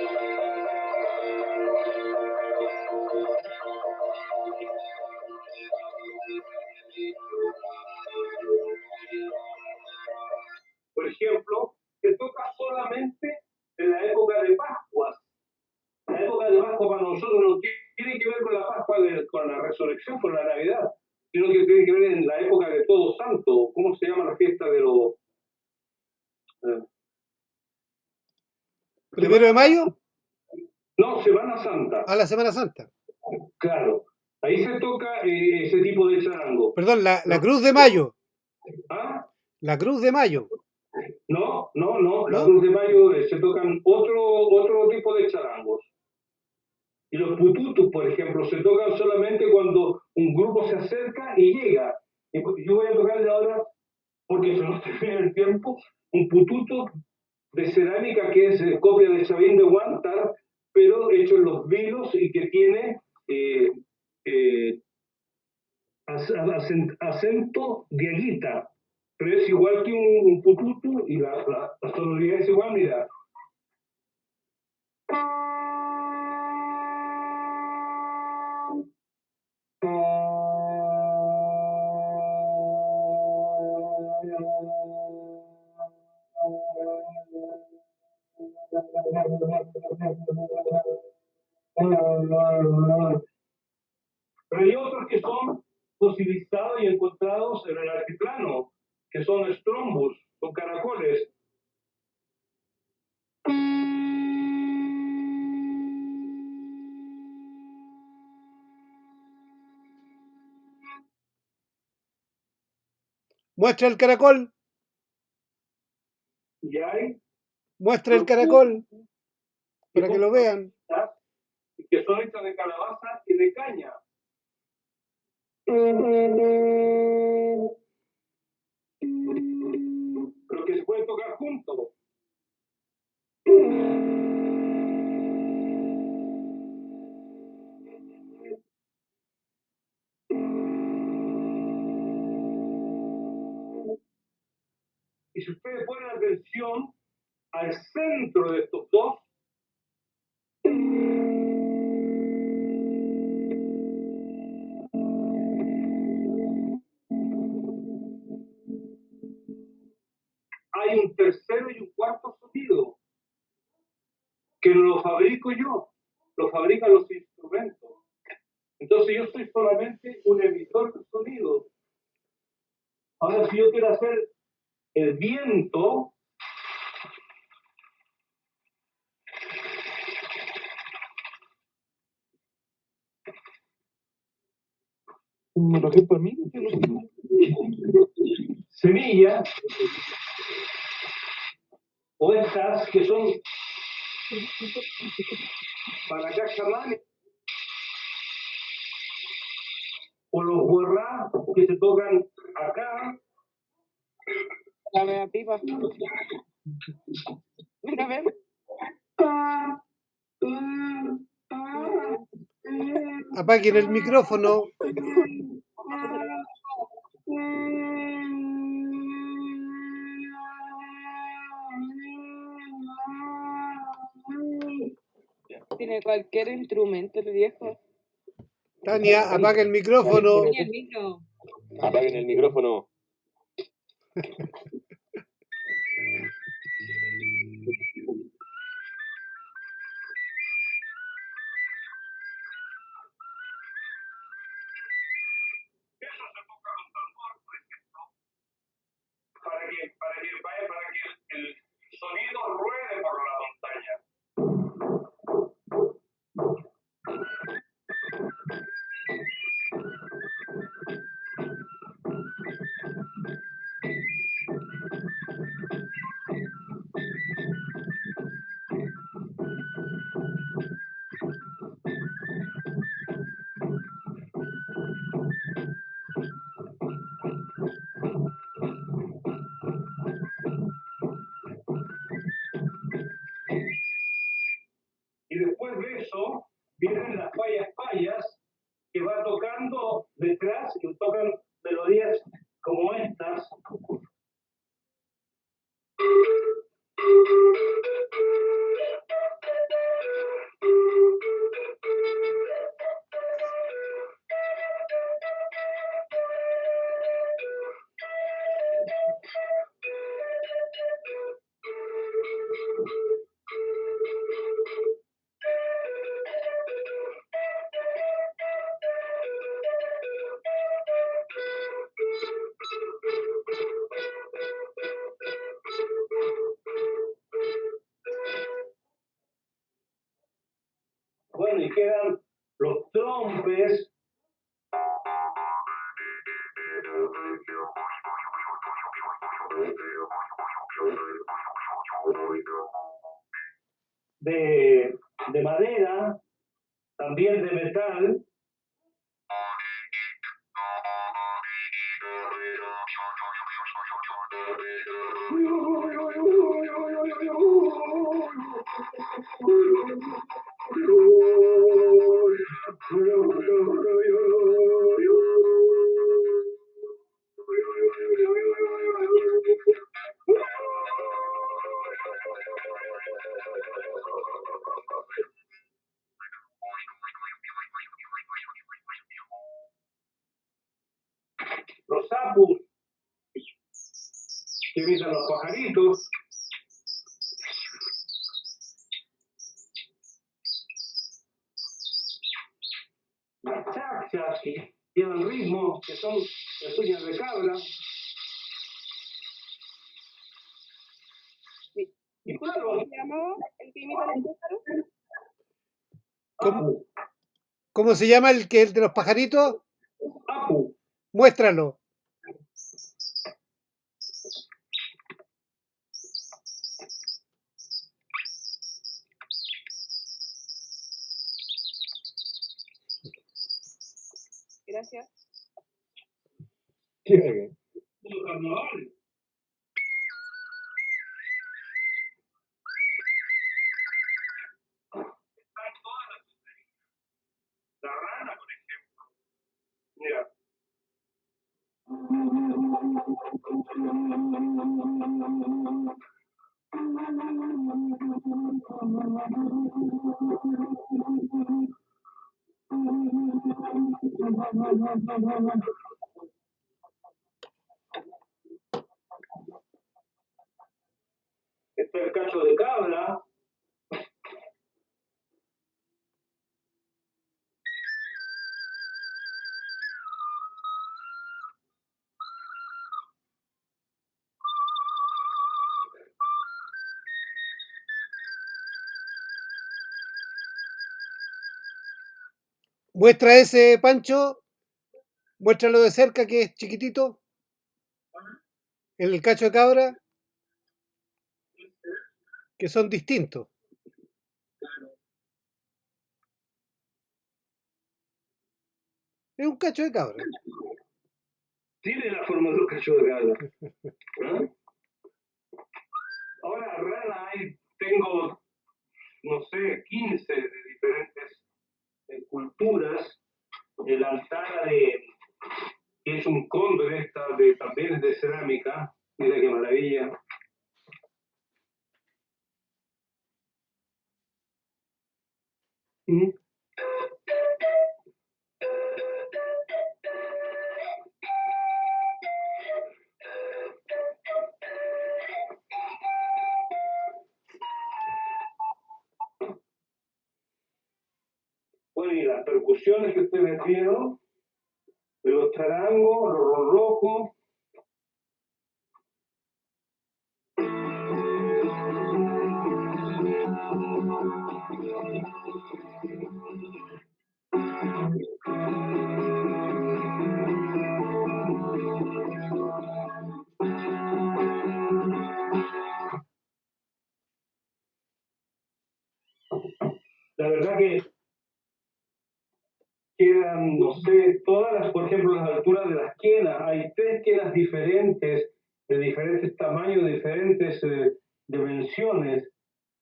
Por ejemplo, se toca solamente en la época de Pascuas. La época de Pascua para nosotros no tiene que ver con la Pascua, con la resurrección, con la Navidad, sino que tiene que ver en la época de Todos Santos. ¿Cómo se llama la fiesta de los... ¿1 de mayo? No, Semana Santa. A la Semana Santa. Claro. Ahí se toca ese tipo de charango. Perdón, la Cruz de Mayo. ¿Ah? La Cruz de Mayo. No. ¿No? La Cruz de Mayo se tocan otro tipo de charangos. Y los pututus, por ejemplo, se tocan solamente cuando un grupo se acerca y llega. Y yo voy a tocarle ahora, porque se nos termina el tiempo, un pututo de cerámica que es copia de Chavín de Huántar, pero hecho en los vilos y que tiene acento de aguita. Pero es igual que un pututo y la sonoridad es igual, mira. Pero hay otros que son fosilizados y encontrados en el altiplano, que son strombus, son caracoles. Muestra el caracol. Y hay Muestra el caracol. Para que lo vean. que son hechas de calabaza y de caña. Pero que se pueden tocar juntos. Y si ustedes ponen atención al centro de estos dos, hay un tercero y un cuarto sonido, que no lo fabrico yo, lo fabrican los instrumentos. Entonces yo soy solamente un emisor de sonido. Ahora, si yo quiero hacer el viento, Me lo para mí. semilla, o estas que son para cachamanes, o los guarrás que se tocan acá. La mea pipa. Mira, a ver. Apaguen el micrófono. Tiene cualquier instrumento el viejo. Tania, apaga el micrófono. Tiene el micro. Apaguen el micrófono. Para para que el sonido ruede por la montaña. Y después de eso vienen las fallas que va tocando detrás, que tocan melodías como estas. Bueno, y quedan los trompes. De madera, también de metal. Los sapos que imitan los pajaritos. Las chachas que llevan ritmo, que son las uñas de cabra. Y claro, ¿Cómo se llamaba el que imita los pájaros? ¿Cómo, cómo se llama el de los pajaritos? Apu. Muéstralo. Gracias. Qué bacán. Como carnaval. Están todas las sugerencias. La rana, por ejemplo. Mira. Está el cacho de cabra. Muestra ese, Pancho. Muéstralo de cerca, que es chiquitito. El cacho de cabra, que son distintos. Es un cacho de cabra. Tiene la forma de un cacho de cabra. ¿Eh? Ahora, rana, ahí tengo, no sé, 15 de diferentes culturas. El altar que es un cóndor, también es de cerámica. Mira qué maravilla. ¿Mm? Bueno, y las percusiones que ustedes vieron, de los charangos, los ronrojos, la verdad que quedan, no sé, todas las, por ejemplo, las alturas de las quenas, hay 3 quenas diferentes, de diferentes tamaños, de diferentes dimensiones,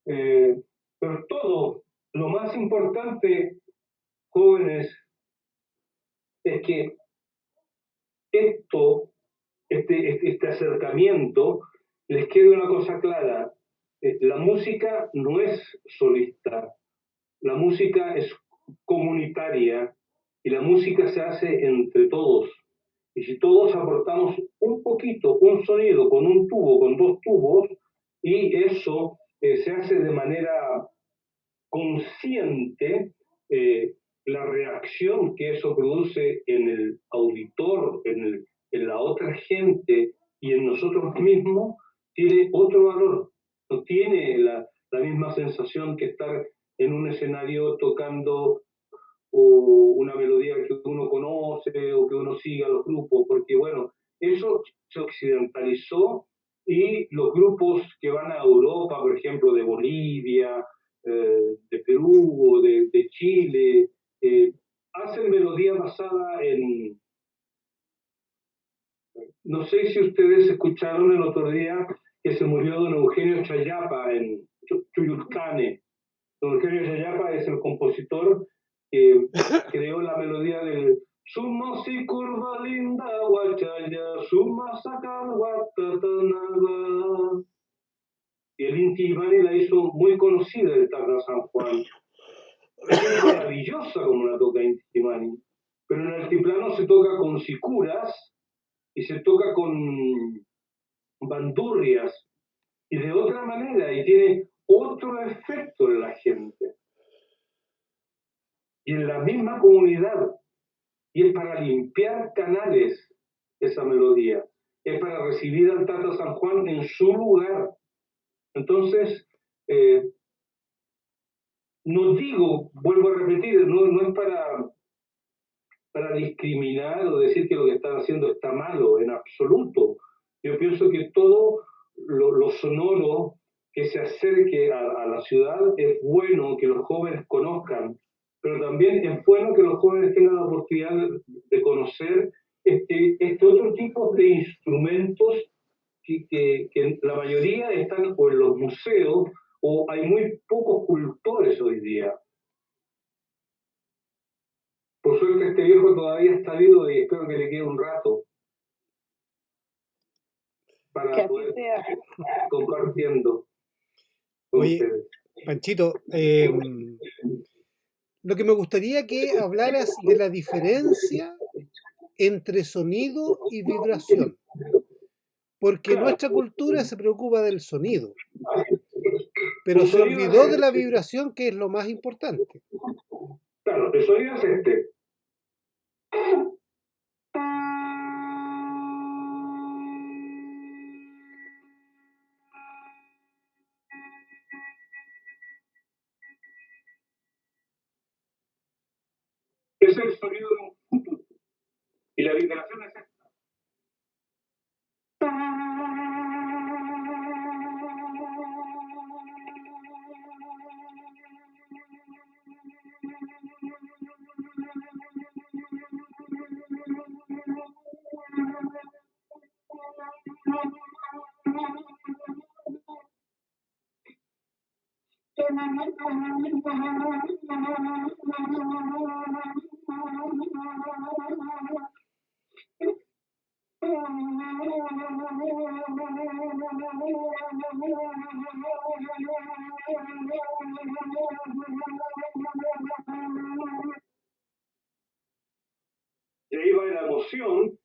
pero todo, lo más importante, jóvenes, es que este acercamiento, les quede una cosa clara, la música no es solista, la música es comunitaria y la música se hace entre todos. Y si todos aportamos un poquito, un sonido con un tubo, con 2 tubos, y eso se hace de manera consciente, la reacción que eso produce en el auditor, en la otra gente y en nosotros mismos, tiene otro valor. No tiene la misma sensación que estar en un escenario tocando una melodía que uno conoce o que uno siga los grupos, porque bueno, eso se occidentalizó y los grupos que van a Europa, por ejemplo, de Bolivia, de Perú o de Chile, hacen melodías basadas en... No sé si ustedes escucharon el otro día que se murió don Eugenio Chayapa en Chuyulcane. Don Eugenio Chayapa es el compositor que creó la melodía del Suma si curva linda guachaya, suma sacar guatatanaga. Y el Inti Illimani la hizo muy conocida el Tata San Juan. Es maravillosa como la toca Inti Illimani. Pero en el altiplano se toca con sicuras y se toca con bandurrias y de otra manera y tiene otro efecto en la gente. Y en la misma comunidad. Y es para limpiar canales esa melodía. Es para recibir al Tata San Juan en su lugar. Entonces, no digo, vuelvo a repetir, no es para discriminar o decir que lo que están haciendo está malo, en absoluto. Yo pienso que todo lo sonoro que se acerque a la ciudad es bueno que los jóvenes conozcan, pero también es bueno que los jóvenes tengan la oportunidad de conocer este otro tipo de instrumentos que la mayoría están o en los museos o hay muy pocos cultores hoy día. Por suerte este viejo todavía está vivo y espero que le quede un rato para Que así poder sea. compartiendo con Oye, ustedes. Panchito, lo que me gustaría que hablaras de la diferencia entre sonido y vibración, porque Claro, nuestra cultura se preocupa del sonido, pero un se sonido es olvidó de la vibración, que es lo más importante. claro, el sonido es este. Es el sonido de un futuro. Y la vibración es esta. Y ahí va la emoción,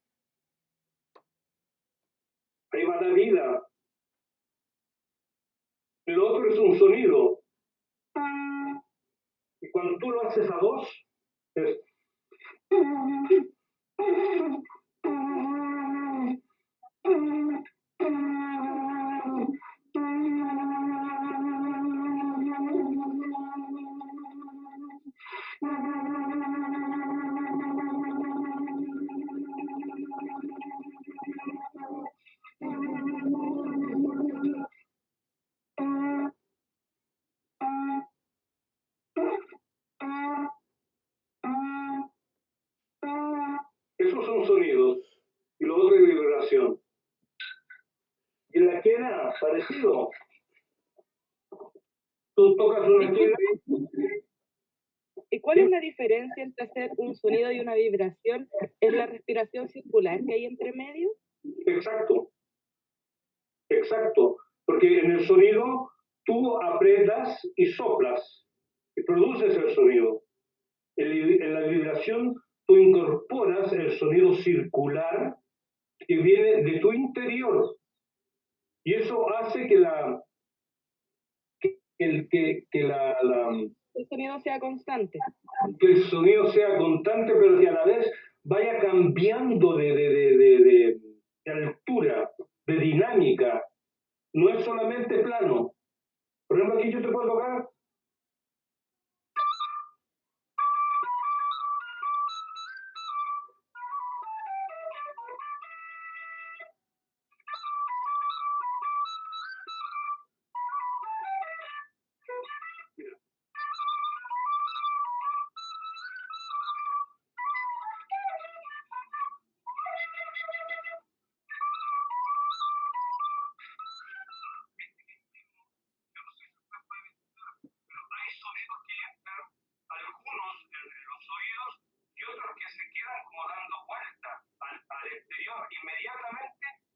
ahí va la vida. El otro es un sonido. Y cuando tú lo haces a dos, es... En la quena, parecido. Tú tocas una quena. ¿Y cuál es la diferencia entre hacer un sonido y una vibración? ¿Es la respiración circular que hay entre medio? Exacto. Exacto. Porque en el sonido tú aprietas y soplas y produces el sonido. En la vibración tú incorporas el sonido circular que viene de tu interior. Y eso hace que el sonido sea constante. Que el sonido sea constante, pero que a la vez vaya cambiando de altura, de dinámica. No es solamente plano. Por ejemplo, aquí yo te puedo tocar.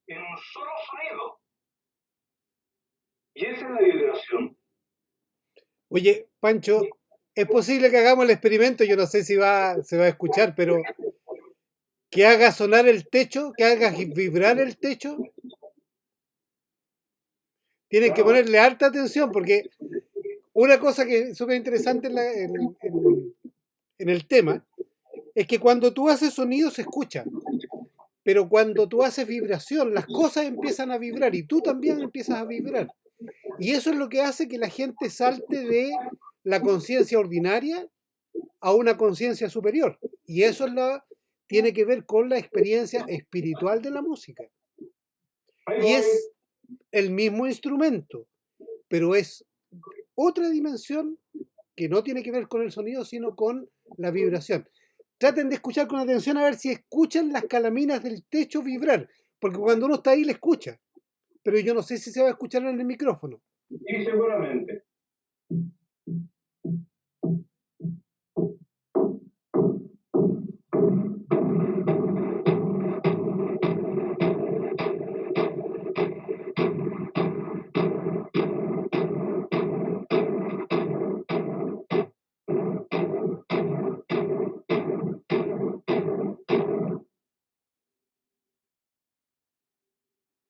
En un solo sonido. Y esa es la vibración. Oye, Pancho, es posible que hagamos el experimento, yo no sé si se va a escuchar, pero que haga sonar el techo, que haga vibrar el techo. Tienen que ponerle alta atención porque una cosa que es súper interesante en el tema es que cuando tú haces sonido se escucha, pero cuando tú haces vibración, las cosas empiezan a vibrar y tú también empiezas a vibrar. Y eso es lo que hace que la gente salte de la conciencia ordinaria a una conciencia superior. Y eso tiene que ver con la experiencia espiritual de la música. Y es el mismo instrumento, pero es otra dimensión que no tiene que ver con el sonido, sino con la vibración. Traten de escuchar con atención a ver si escuchan las calaminas del techo vibrar, porque cuando uno está ahí le escucha, pero yo no sé si se va a escuchar en el micrófono. Sí, seguramente.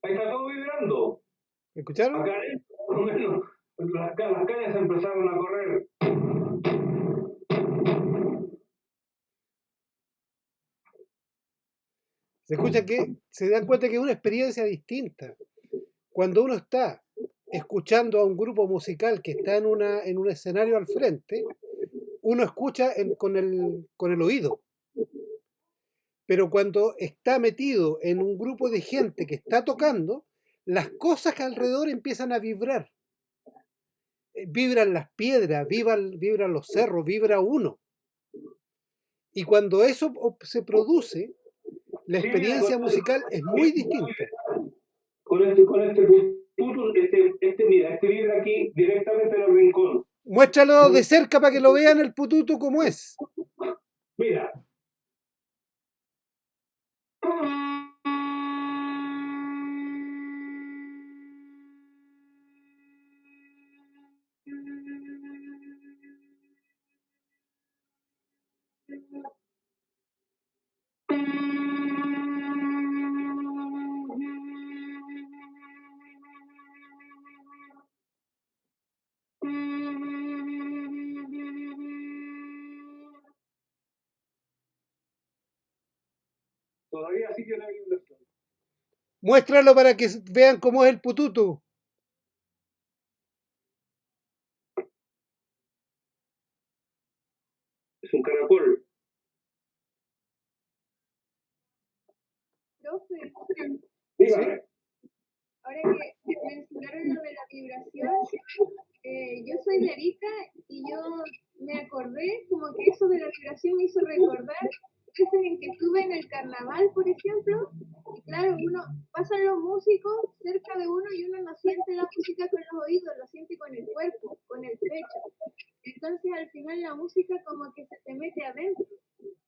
Ahí está todo vibrando. ¿Escucharon? Acá, por lo menos, las cañas empezaron a correr. Se escucha que se dan cuenta que es una experiencia distinta. Cuando uno está escuchando a un grupo musical que está en un escenario al frente, uno escucha con el oído. Pero cuando está metido en un grupo de gente que está tocando, las cosas que alrededor empiezan a vibrar. Vibran las piedras, vibran los cerros, vibra uno. Y cuando eso se produce, la experiencia musical es muy distinta. Con este puto, mira, este vibra aquí directamente en el rincón. Muéstralo de cerca para que lo vean el pututo como es. Mira. Todavía sigue la vibración. Muéstralo para que vean cómo es el pututo. Es un caracol. Profe, Dígame. ahora que mencionaron lo de la vibración, yo soy de Arica y yo me acordé como que eso de la vibración me hizo recordar veces en que estuve en el carnaval, por ejemplo, Y claro, pasan los músicos cerca de uno y uno no siente la música con los oídos, lo siente con el cuerpo, con el pecho. Entonces al final la música como que se te mete adentro.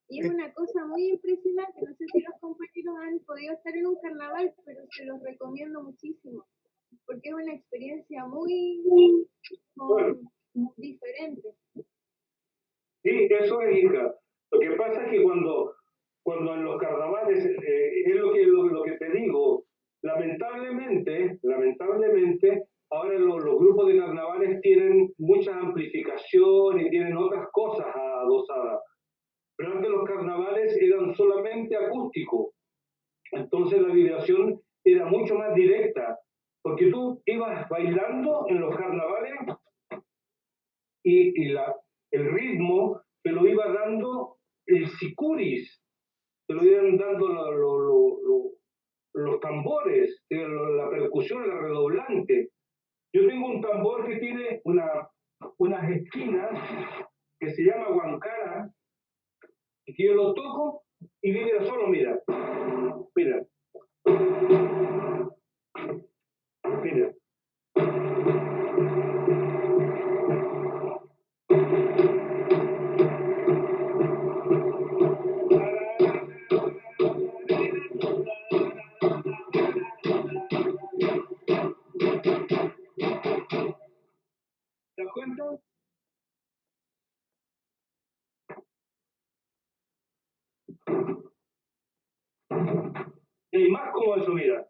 Y es una cosa muy impresionante. No sé si los compañeros han podido estar en un carnaval, pero se los recomiendo muchísimo, porque es una experiencia muy diferente. Sí, eso es, hija. Lo que pasa es que cuando en los carnavales, es lo que te digo, lamentablemente, ahora los grupos de carnavales tienen mucha amplificación y tienen otras cosas adosadas. Pero antes los carnavales eran solamente acústicos. Entonces la vibración era mucho más directa, porque tú ibas bailando en los carnavales y el ritmo te lo iba dando el sicuris, te lo iban dando los tambores, la percusión, la redoblante. Yo tengo un tambor que tiene unas esquinas que se llama guancara, y que yo lo toco y vibra solo, mira. Mira. Mira. ¿Te das cuenta? Y hay más como eso, mira.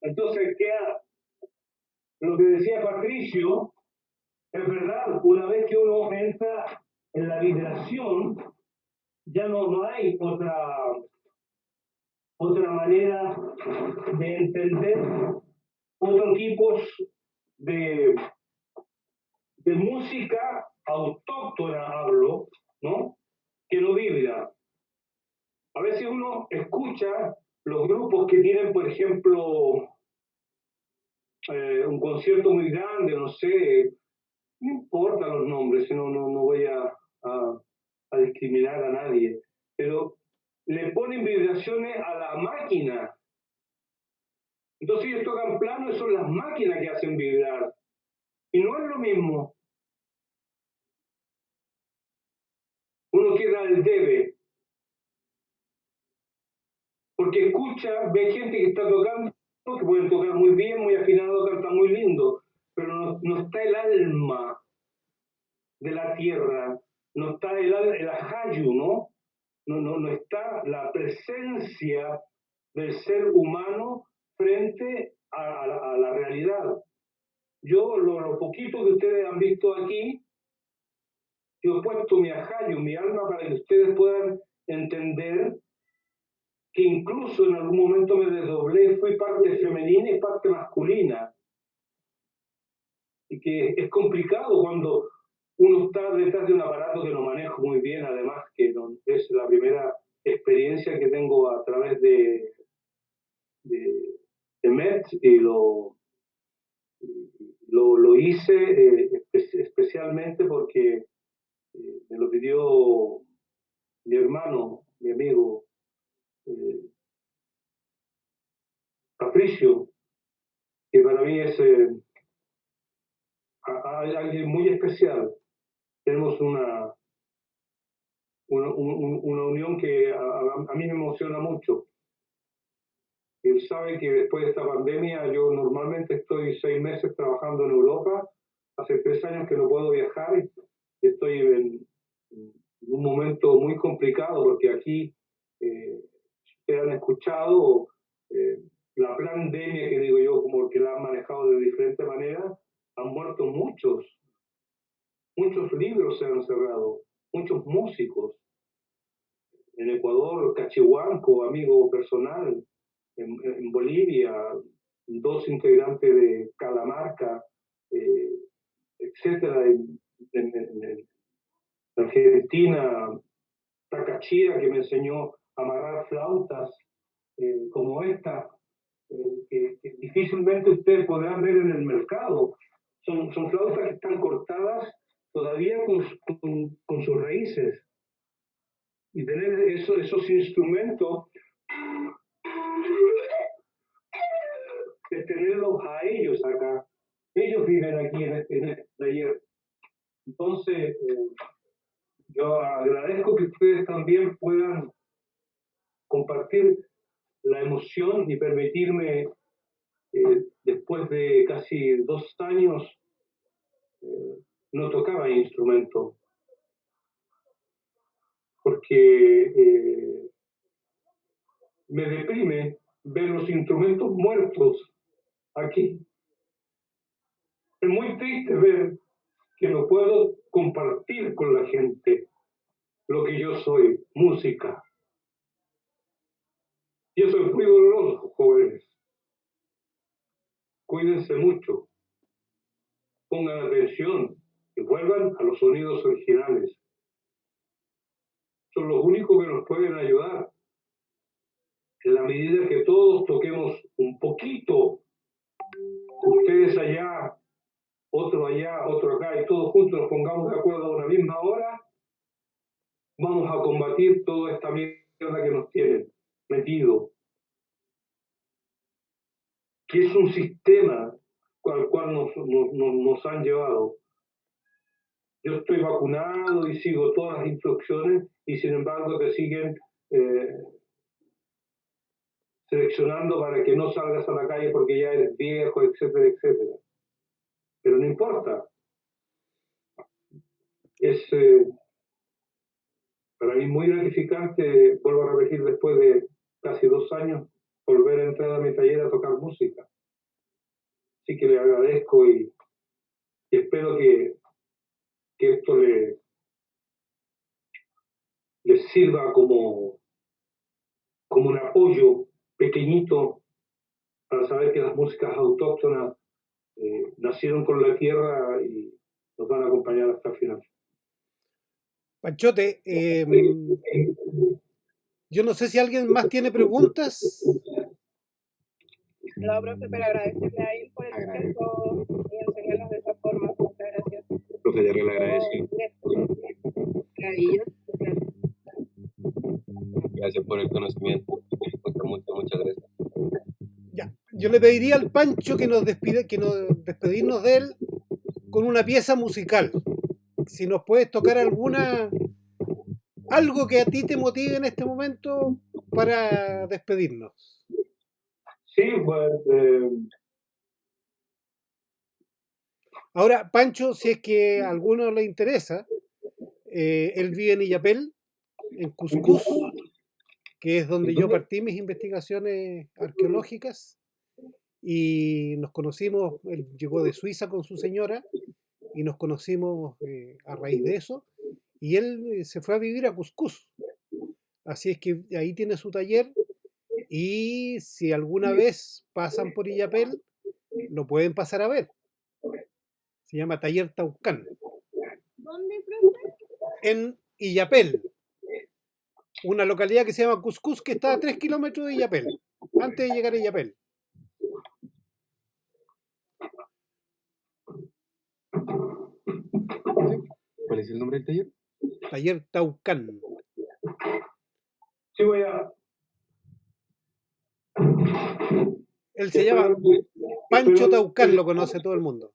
Entonces queda lo que decía Patricio, es verdad, una vez que uno entra en la vibración, ya no hay otra manera de entender otros tipos de música autóctona, hablo, ¿no? Que no vibra. A veces uno escucha los grupos que tienen, por ejemplo, un concierto muy grande, no sé, no importa los nombres, no voy a discriminar a nadie, pero le ponen vibraciones a la máquina. Entonces ellos tocan plano y son las máquinas que hacen vibrar. Y no es lo mismo. Uno queda al debe. Porque escucha, ve gente que está tocando, que pueden tocar muy bien, muy afinado, cantan muy lindo, pero no está el alma de la tierra, no está el ajayu, ¿no? No está la presencia del ser humano frente a la realidad. Yo, lo poquito que ustedes han visto aquí, yo he puesto mi ajayu, mi alma, para que ustedes puedan entender que incluso en algún momento me desdoblé, fui parte femenina y parte masculina. Y que es complicado cuando uno está detrás de un aparato que lo manejo muy bien, además que es la primera experiencia que tengo a través de MET, y lo hice especialmente porque me lo pidió mi hermano, mi amigo Patricio, que para mí es alguien muy especial. Tenemos una unión que a mí me emociona mucho. Él sabe que después de esta pandemia yo normalmente estoy 6 meses trabajando en Europa. Hace 3 años que no puedo viajar y estoy en un momento muy complicado porque aquí, ustedes han escuchado, la pandemia, que digo yo, como que la han manejado de diferente manera, han muerto muchos libros se han cerrado, muchos músicos. En Ecuador, Cachihuanco, amigo personal, en Bolivia, 2 integrantes de Calamarca, etcétera, en Argentina, Takachira, que me enseñó a amarrar flautas como esta, que difícilmente ustedes podrán ver en el mercado. Son flautas que están cortadas todavía con sus raíces. Y tener esos instrumentos, de tenerlos a ellos acá. Ellos viven aquí en este taller. Entonces, yo agradezco que ustedes también puedan compartir la emoción y permitirme, después de casi 2 años, no tocaba instrumento, porque me deprime ver los instrumentos muertos aquí. Es muy triste ver que no puedo compartir con la gente lo que yo soy, música. Y eso es muy doloroso, jóvenes. Cuídense mucho, pongan atención y vuelvan a los sonidos originales. Son los únicos que nos pueden ayudar. En la medida que todos toquemos un poquito, ustedes allá, otro allá, otro acá, y todos juntos nos pongamos de acuerdo a una misma hora, vamos a combatir toda esta mierda que nos tienen metido, que es un sistema al cual nos han llevado. Yo estoy vacunado y sigo todas las instrucciones y sin embargo te siguen seleccionando para que no salgas a la calle porque ya eres viejo, etcétera, etcétera. Pero no importa. Es para mí muy gratificante, vuelvo a repetir, después de casi 2 años, volver a entrar a mi taller a tocar música. Así que le agradezco y espero que esto les sirva como un apoyo pequeñito para saber que las músicas autóctonas nacieron con la tierra y nos van a acompañar hasta el final. Panchote, yo no sé si alguien más tiene preguntas. No, profe, pero agradecerle a él por el tiempo y enseñarnos de esa forma. Muchas gracias. Profe, ya le agradezco. Maravilloso. Gracias por el conocimiento. Muchas gracias. Ya, yo le pediría al Pancho que nos despedirnos de él con una pieza musical. Si nos puedes tocar algo que a ti te motive en este momento para despedirnos. Sí, pues... Ahora, Pancho, si es que a alguno le interesa, él vive en Illapel, en Cuscús, que es donde yo partí mis investigaciones arqueológicas, y nos conocimos, él llegó de Suiza con su señora, y nos conocimos a raíz de eso, y él se fue a vivir a Cuscús. Así es que ahí tiene su taller, y si alguna vez pasan por Illapel, lo pueden pasar a ver. Se llama Taller Taucán. ¿Dónde, profe? En Illapel, una localidad que se llama Cuscús, que está a 3 kilómetros de Illapel, antes de llegar a Illapel. ¿Cuál es el nombre del taller? Taller Taucán. Sí, voy a... Él se llama Pancho Taucán, lo conoce todo el mundo.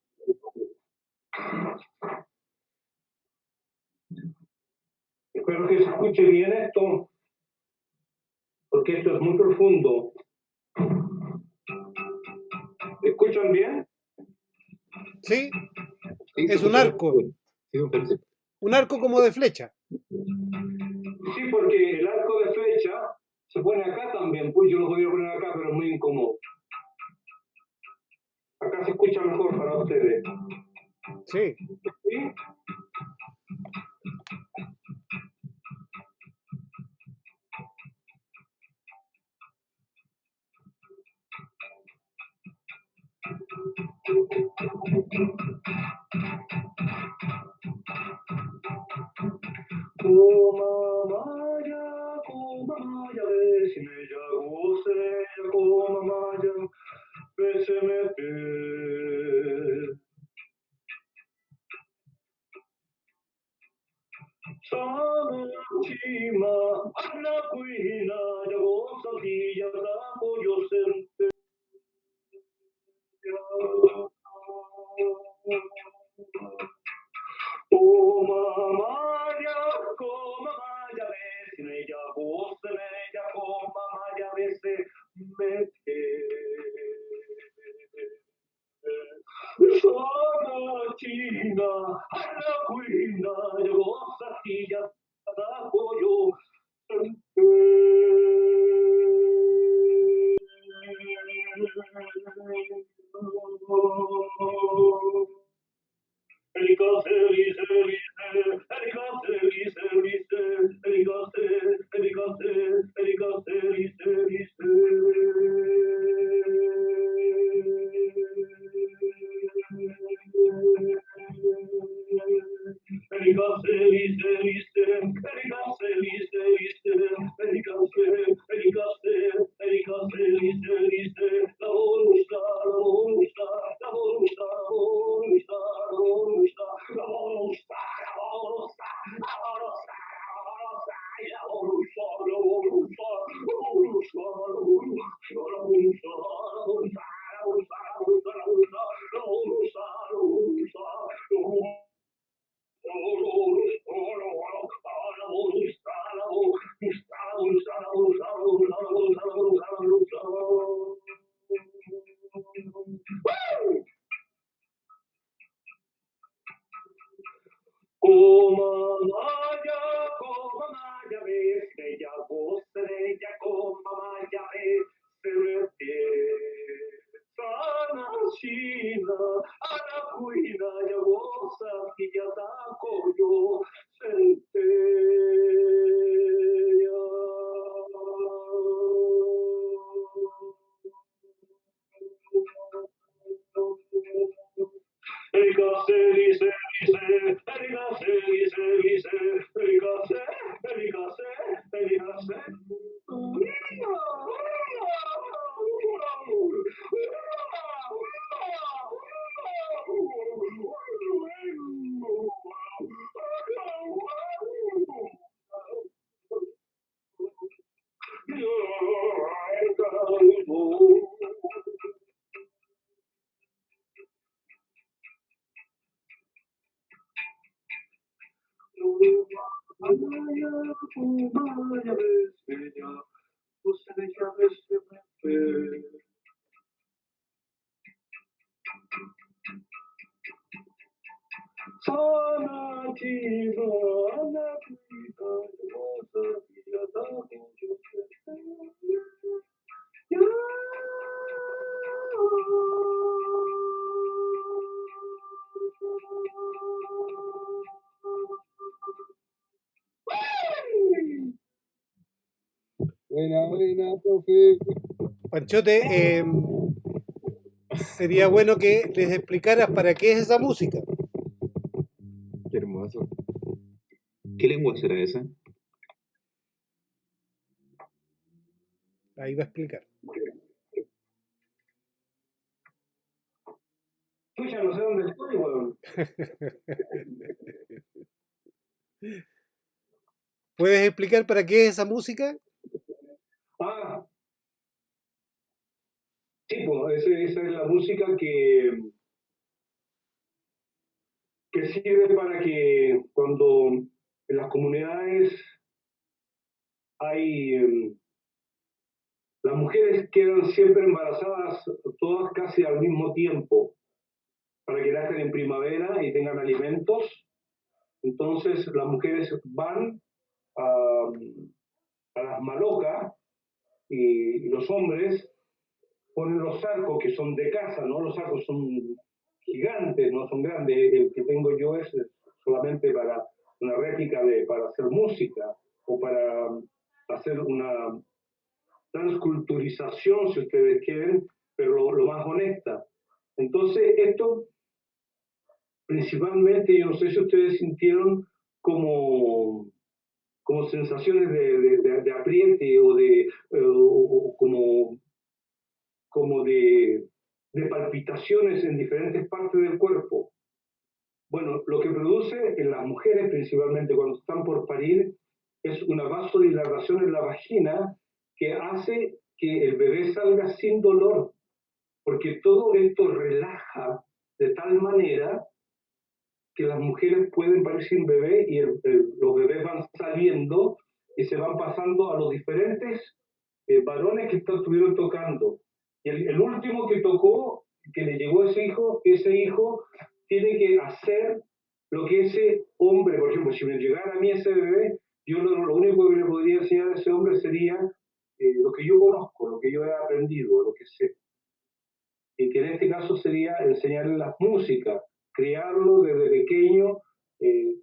Espero que se escuche bien esto, porque esto es muy profundo. ¿Escuchan bien? Sí, es un arco. Un arco como de flecha. Sí, porque el arco de flecha se pone acá también, pues yo lo podría poner acá, pero es muy incómodo. Acá se escucha mejor para ustedes. Sí. ¿Sí? Kumamaya, kumamaya, vesime ya gose, kumamaya, Sanachima, Anakuina, Yagosatilla, Tapo, Yosente. Oh, mamaya, comamaya, besine, ya gosene, ya comamaya, bese, mete. Sanachina, Anakuina, Yagosatilla, Tapo, Yosente. Comamaya, bestia, bostella, comamaya, sana china, anakuina, yagosa, kiyatako, yo, centella. Buena, profe. Panchote, sería bueno que les explicaras para qué es esa música. Qué hermoso. ¿Qué lengua será esa? Ahí va a explicar. Chucha, no sé dónde estoy, weón. ¿Puedes explicar para qué es esa música? Ah, sí, pues, esa es la música que sirve para que cuando en las comunidades hay las mujeres quedan siempre embarazadas, todas casi al mismo tiempo, para que nazcan en primavera y tengan alimentos. Entonces las mujeres van a las malocas y los hombres ponen los arcos que son de casa, ¿no? Los arcos son gigantes, no son grandes. El que tengo yo es solamente para una réplica para hacer música o para hacer una transculturización, si ustedes quieren, pero lo más honesta. Entonces, esto principalmente, yo no sé si ustedes sintieron como sensaciones de apriete o como de palpitaciones en diferentes partes del cuerpo. Bueno, lo que produce en las mujeres, principalmente cuando están por parir, es una vasodilatación en la vagina que hace que el bebé salga sin dolor, porque todo esto relaja de tal manera que las mujeres pueden parir sin bebé y los bebés van saliendo y se van pasando a los diferentes varones que estuvieron tocando. Y el último que tocó, que le llegó ese hijo tiene que hacer lo que ese hombre, por ejemplo, si me llegara a mí ese bebé, yo lo único que le podría enseñar a ese hombre sería lo que yo conozco, lo que yo he aprendido, lo que sé. Y que en este caso sería enseñarle las músicas, criarlo desde pequeño,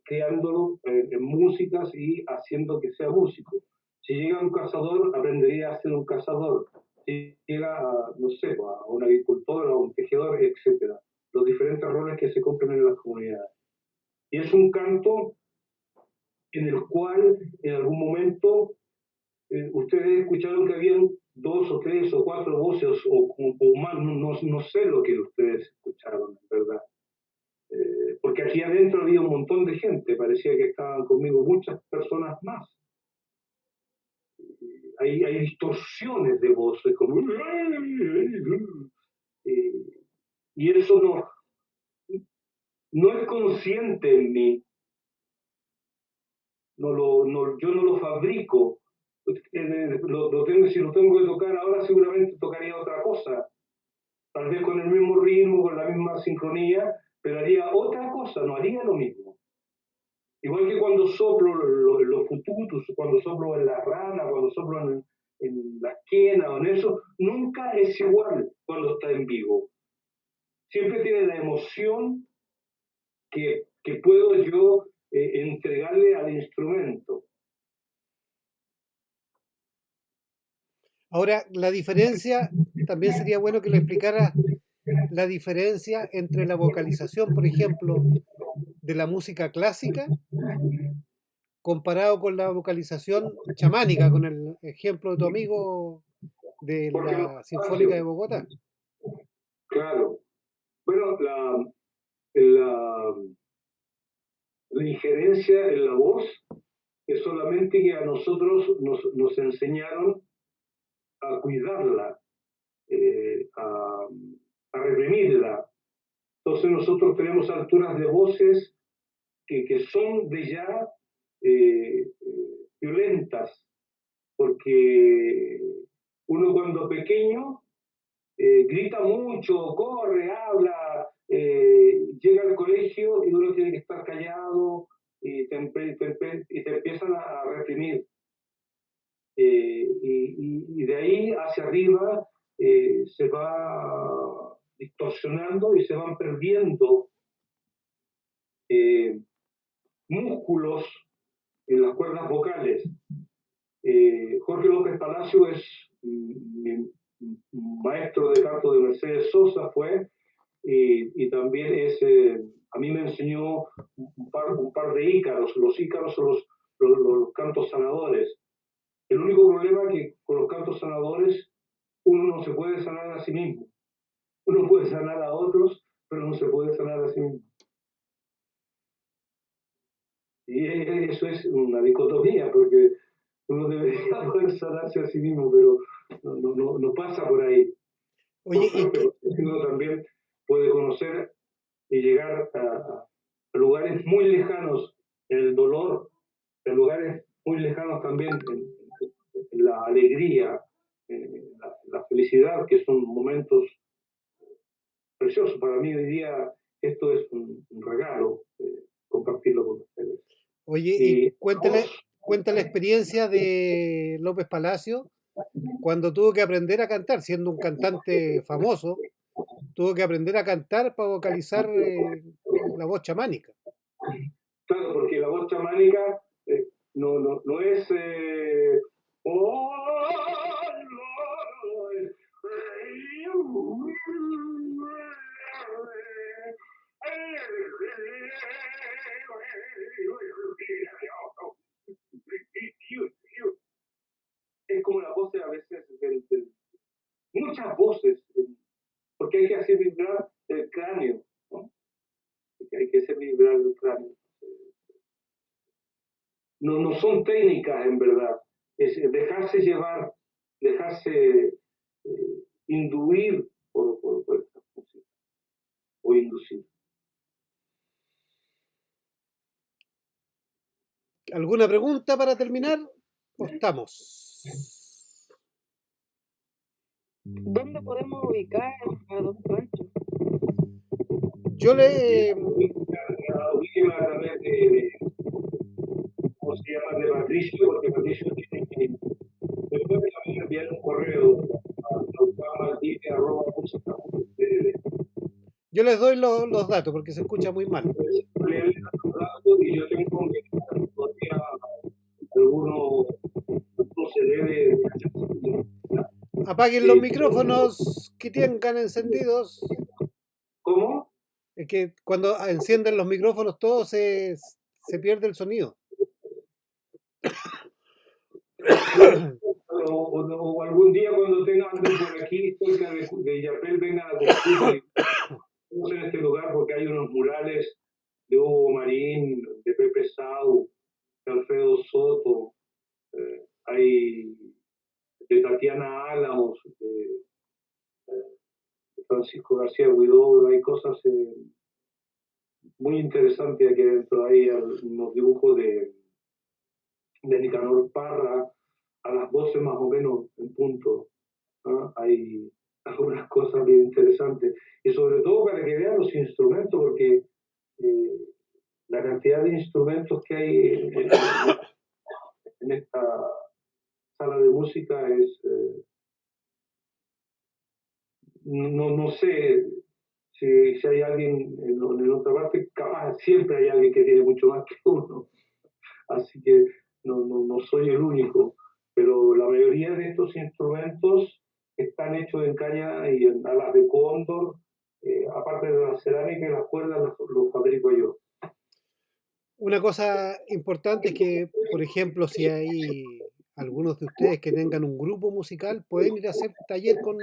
criándolo en músicas y haciendo que sea músico. Si llega un cazador, aprendería a ser un cazador. Si llega a, no sé, a un agricultor, a un tejedor, etc. Los diferentes roles que se cumplen en las comunidades. Y es un canto en el cual en algún momento ustedes escucharon que habían 2 o 3 o 4 voces o más, no sé lo que ustedes escucharon, en verdad. Porque aquí adentro había un montón de gente, parecía que estaban conmigo muchas personas más. Hay distorsiones de voces, como... y eso no es consciente en mí. Yo no lo fabrico. Si lo tengo que tocar ahora, seguramente tocaría otra cosa. Tal vez con el mismo ritmo, con la misma sincronía, pero haría otra cosa, no haría lo mismo. Igual que cuando soplo los fututos, cuando soplo en la rana, cuando soplo en la quena o en eso, nunca es igual cuando está en vivo. Siempre tiene la emoción que puedo yo entregarle al instrumento. Ahora, la diferencia, también sería bueno que le explicara la diferencia entre la vocalización, por ejemplo, de la música clásica comparado con la vocalización chamánica, con el ejemplo de tu amigo de Porque la Sinfónica de Bogotá. Claro. Bueno, la injerencia en la voz es solamente que a nosotros nos enseñaron a cuidarla, a reprimirla. Entonces nosotros tenemos alturas de voces que son de ya violentas, porque uno cuando pequeño grita mucho, corre, habla, llega al colegio y uno tiene que estar callado y te empiezan a reprimir. Y de ahí hacia arriba se va distorsionando y se van perdiendo músculos en las cuerdas vocales. Jorge López Palacio es mi maestro de canto de Mercedes Sosa, fue, y también a mí me enseñó un par de ícaros. Los ícaros son los cantos sanadores. El único problema es que con los cantos sanadores uno no se puede sanar a sí mismo. Uno puede sanar a otros, pero no se puede sanar a sí mismo. Y eso es una dicotomía, porque uno debería poder sanarse a sí mismo, pero no pasa por ahí. Oye, Uno también puede conocer y llegar a lugares muy lejanos en el dolor, en lugares muy lejanos también en la alegría, la felicidad, que son momentos preciosos. Para mí hoy día esto es un regalo, compartirlo con ustedes. oye, y cuenta la experiencia de López Palacio cuando tuvo que aprender a cantar, siendo un cantante famoso, tuvo que aprender a cantar para vocalizar la voz chamánica. Claro, porque la voz chamánica no es... es como la voz a veces muchas voces, porque hay que hacer vibrar el cráneo, ¿no? Hay que hacer vibrar no son técnicas en verdad, es dejarse llevar, dejarse induir por esta música, o inducir. ¿Alguna pregunta para terminar? ¿O estamos? ¿Dónde podemos ubicar a Don Pancho? Yo le... Ubíquenla a través de, ¿cómo se llama? De Patricio, porque Patricio tiene que, después de enviar un correo a maldivia@música.cl. Yo les doy los datos porque se escucha muy mal. Y yo tengo que todavía algunos no se debe. Apaguen los micrófonos que tengan encendidos. ¿Cómo? Es que cuando encienden los micrófonos todos se pierde el sonido. O algún día cuando tengan por aquí cerca de Yapel vengan a construir en este lugar porque hay unos murales de Hugo Marín, de Pepe Sau, de Alfredo Soto, hay de Tatiana Álamos, de Francisco García Huidobro, hay cosas muy interesantes aquí adentro. Hay unos dibujos de Nicanor Parra a las 12 más o menos en punto, ¿no? Hay algunas cosas bien interesantes y sobre todo para que vean los instrumentos, porque la cantidad de instrumentos que hay en esta sala de música es no sé si hay alguien en otra parte, capaz siempre hay alguien que tiene mucho más que uno, así que no soy el único, pero la mayoría de estos instrumentos están hechos en caña y en alas de cóndor, aparte de la cerámica y las cuerdas los fabrico yo. Una cosa importante es que, por ejemplo, si hay algunos de ustedes que tengan un grupo musical, pueden ir a hacer taller con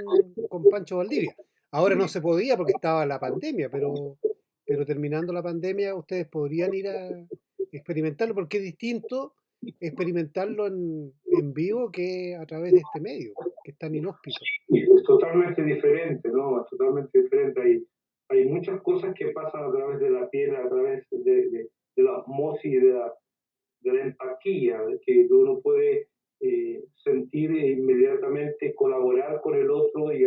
Pancho Valdivia. Ahora no se podía porque estaba la pandemia, pero terminando la pandemia ustedes podrían ir a experimentarlo, porque es distinto experimentarlo en vivo que a través de este medio, que es tan inhóspito. Es totalmente diferente, ¿no? Es totalmente diferente. Hay muchas cosas que pasan a través de la piel, a través de la osmosis, de la empatía, que uno puede sentir e inmediatamente colaborar con el otro y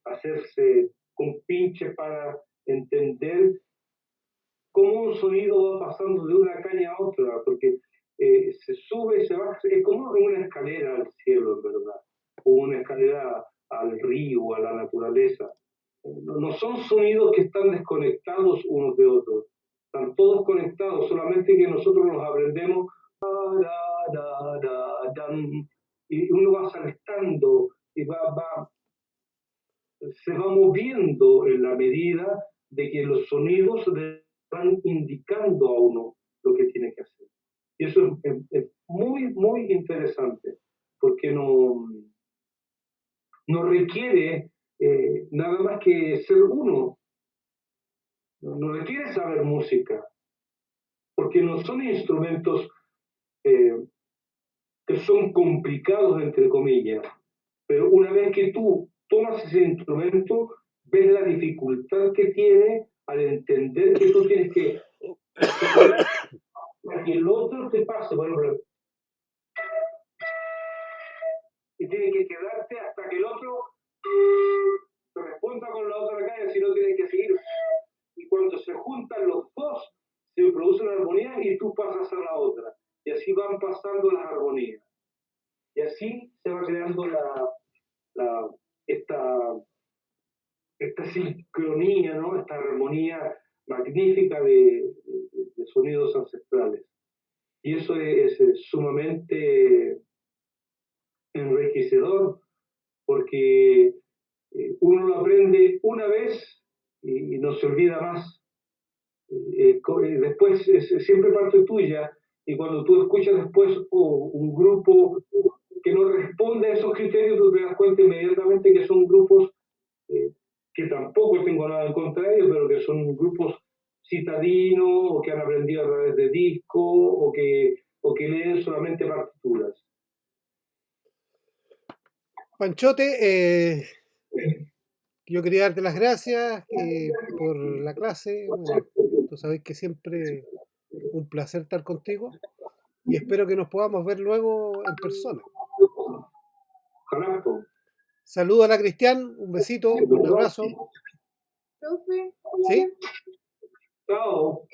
hacerse compinche para entender cómo un sonido va pasando de una caña a otra, porque se sube y se baja, es como una escalera al cielo, en verdad, o una escalera al río, a la naturaleza. No son sonidos que están desconectados unos de otros, están todos conectados, solamente que nosotros los aprendemos y uno va saltando y se va moviendo en la medida de que los sonidos le van indicando a uno lo que tiene que hacer. Y eso es muy, muy interesante, porque no requiere nada más que ser uno. No requiere saber música, porque no son instrumentos que son complicados, entre comillas, pero una vez que tú tomas ese instrumento, ves la dificultad que tiene al entender que tú tienes que para que el otro te pase, por ejemplo, y tienes que quedarte hasta que el otro te responda con la otra caña, si no tienes que seguir. Y cuando se juntan los dos, se produce una armonía y tú pasas a la otra. Y así van pasando las armonías. Y así se va creando esta sincronía, ¿no? Esta armonía magnífica de sonidos ancestrales. Y eso es sumamente enriquecedor, porque uno lo aprende una vez y no se olvida más. Después siempre parte tuya, y cuando tú escuchas después un grupo que no responde a esos criterios, tú te das cuenta inmediatamente que son grupos que tampoco tengo nada en contra de ellos, pero que son grupos citadinos o que han aprendido a través de discos o o que leen solamente partituras. Panchote, yo quería darte las gracias por la clase. Bueno, tú sabes que siempre un placer estar contigo y espero que nos podamos ver luego en persona. Ojalá, po. Saludo a la Cristian, un besito, un abrazo. Profe, ¿Sí? Chao.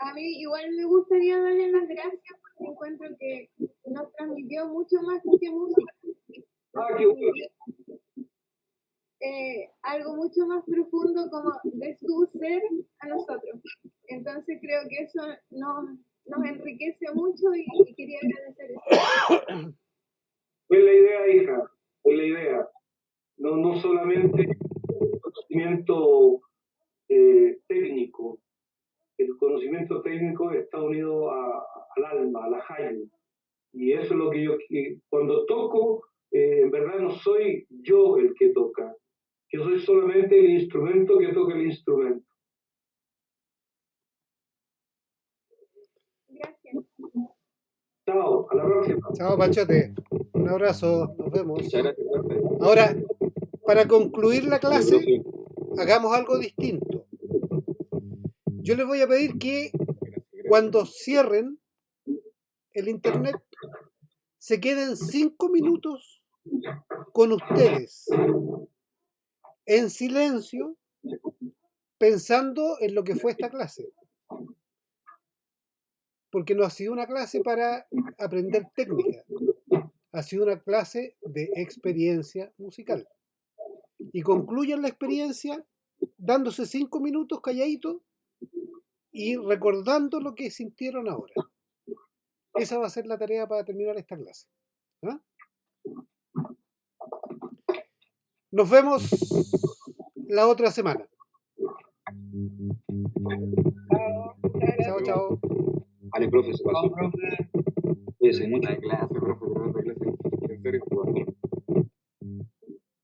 a mí igual me gustaría darle las gracias porque encuentro que nos transmitió mucho más que música. Ah, qué bueno. Algo mucho más profundo como de su ser a nosotros. Entonces creo que eso nos enriquece mucho y quería agradecer eso. Fue la idea, hija, fue la idea. No solamente conocimiento técnico. El conocimiento técnico está unido al alma, a la Hayu. Y eso es lo que yo, cuando toco, en verdad no soy yo el que toca. Yo soy solamente el instrumento que toca el instrumento. Gracias. Chao, a la próxima. Chao, Panchote. Un abrazo, nos vemos. Muchas gracias, profe. Ahora, para concluir la Vale, clase, profe. hagamos algo distinto. Yo les voy a pedir que Gracias. cuando cierren el internet, se queden 5 minutos con ustedes, en silencio, pensando en lo que fue esta clase. Porque no ha sido una clase para aprender técnica, ha sido una clase de experiencia musical. Y concluyan la experiencia dándose 5 minutos calladitos y recordando lo que sintieron ahora. Esa va a ser la tarea para terminar esta clase. ¿Ah? Nos vemos la otra semana. Chao, chao. Vale, profe, se pasó. Cuídese mucho. La clase, profe, tremenda clase. En serio, jugador.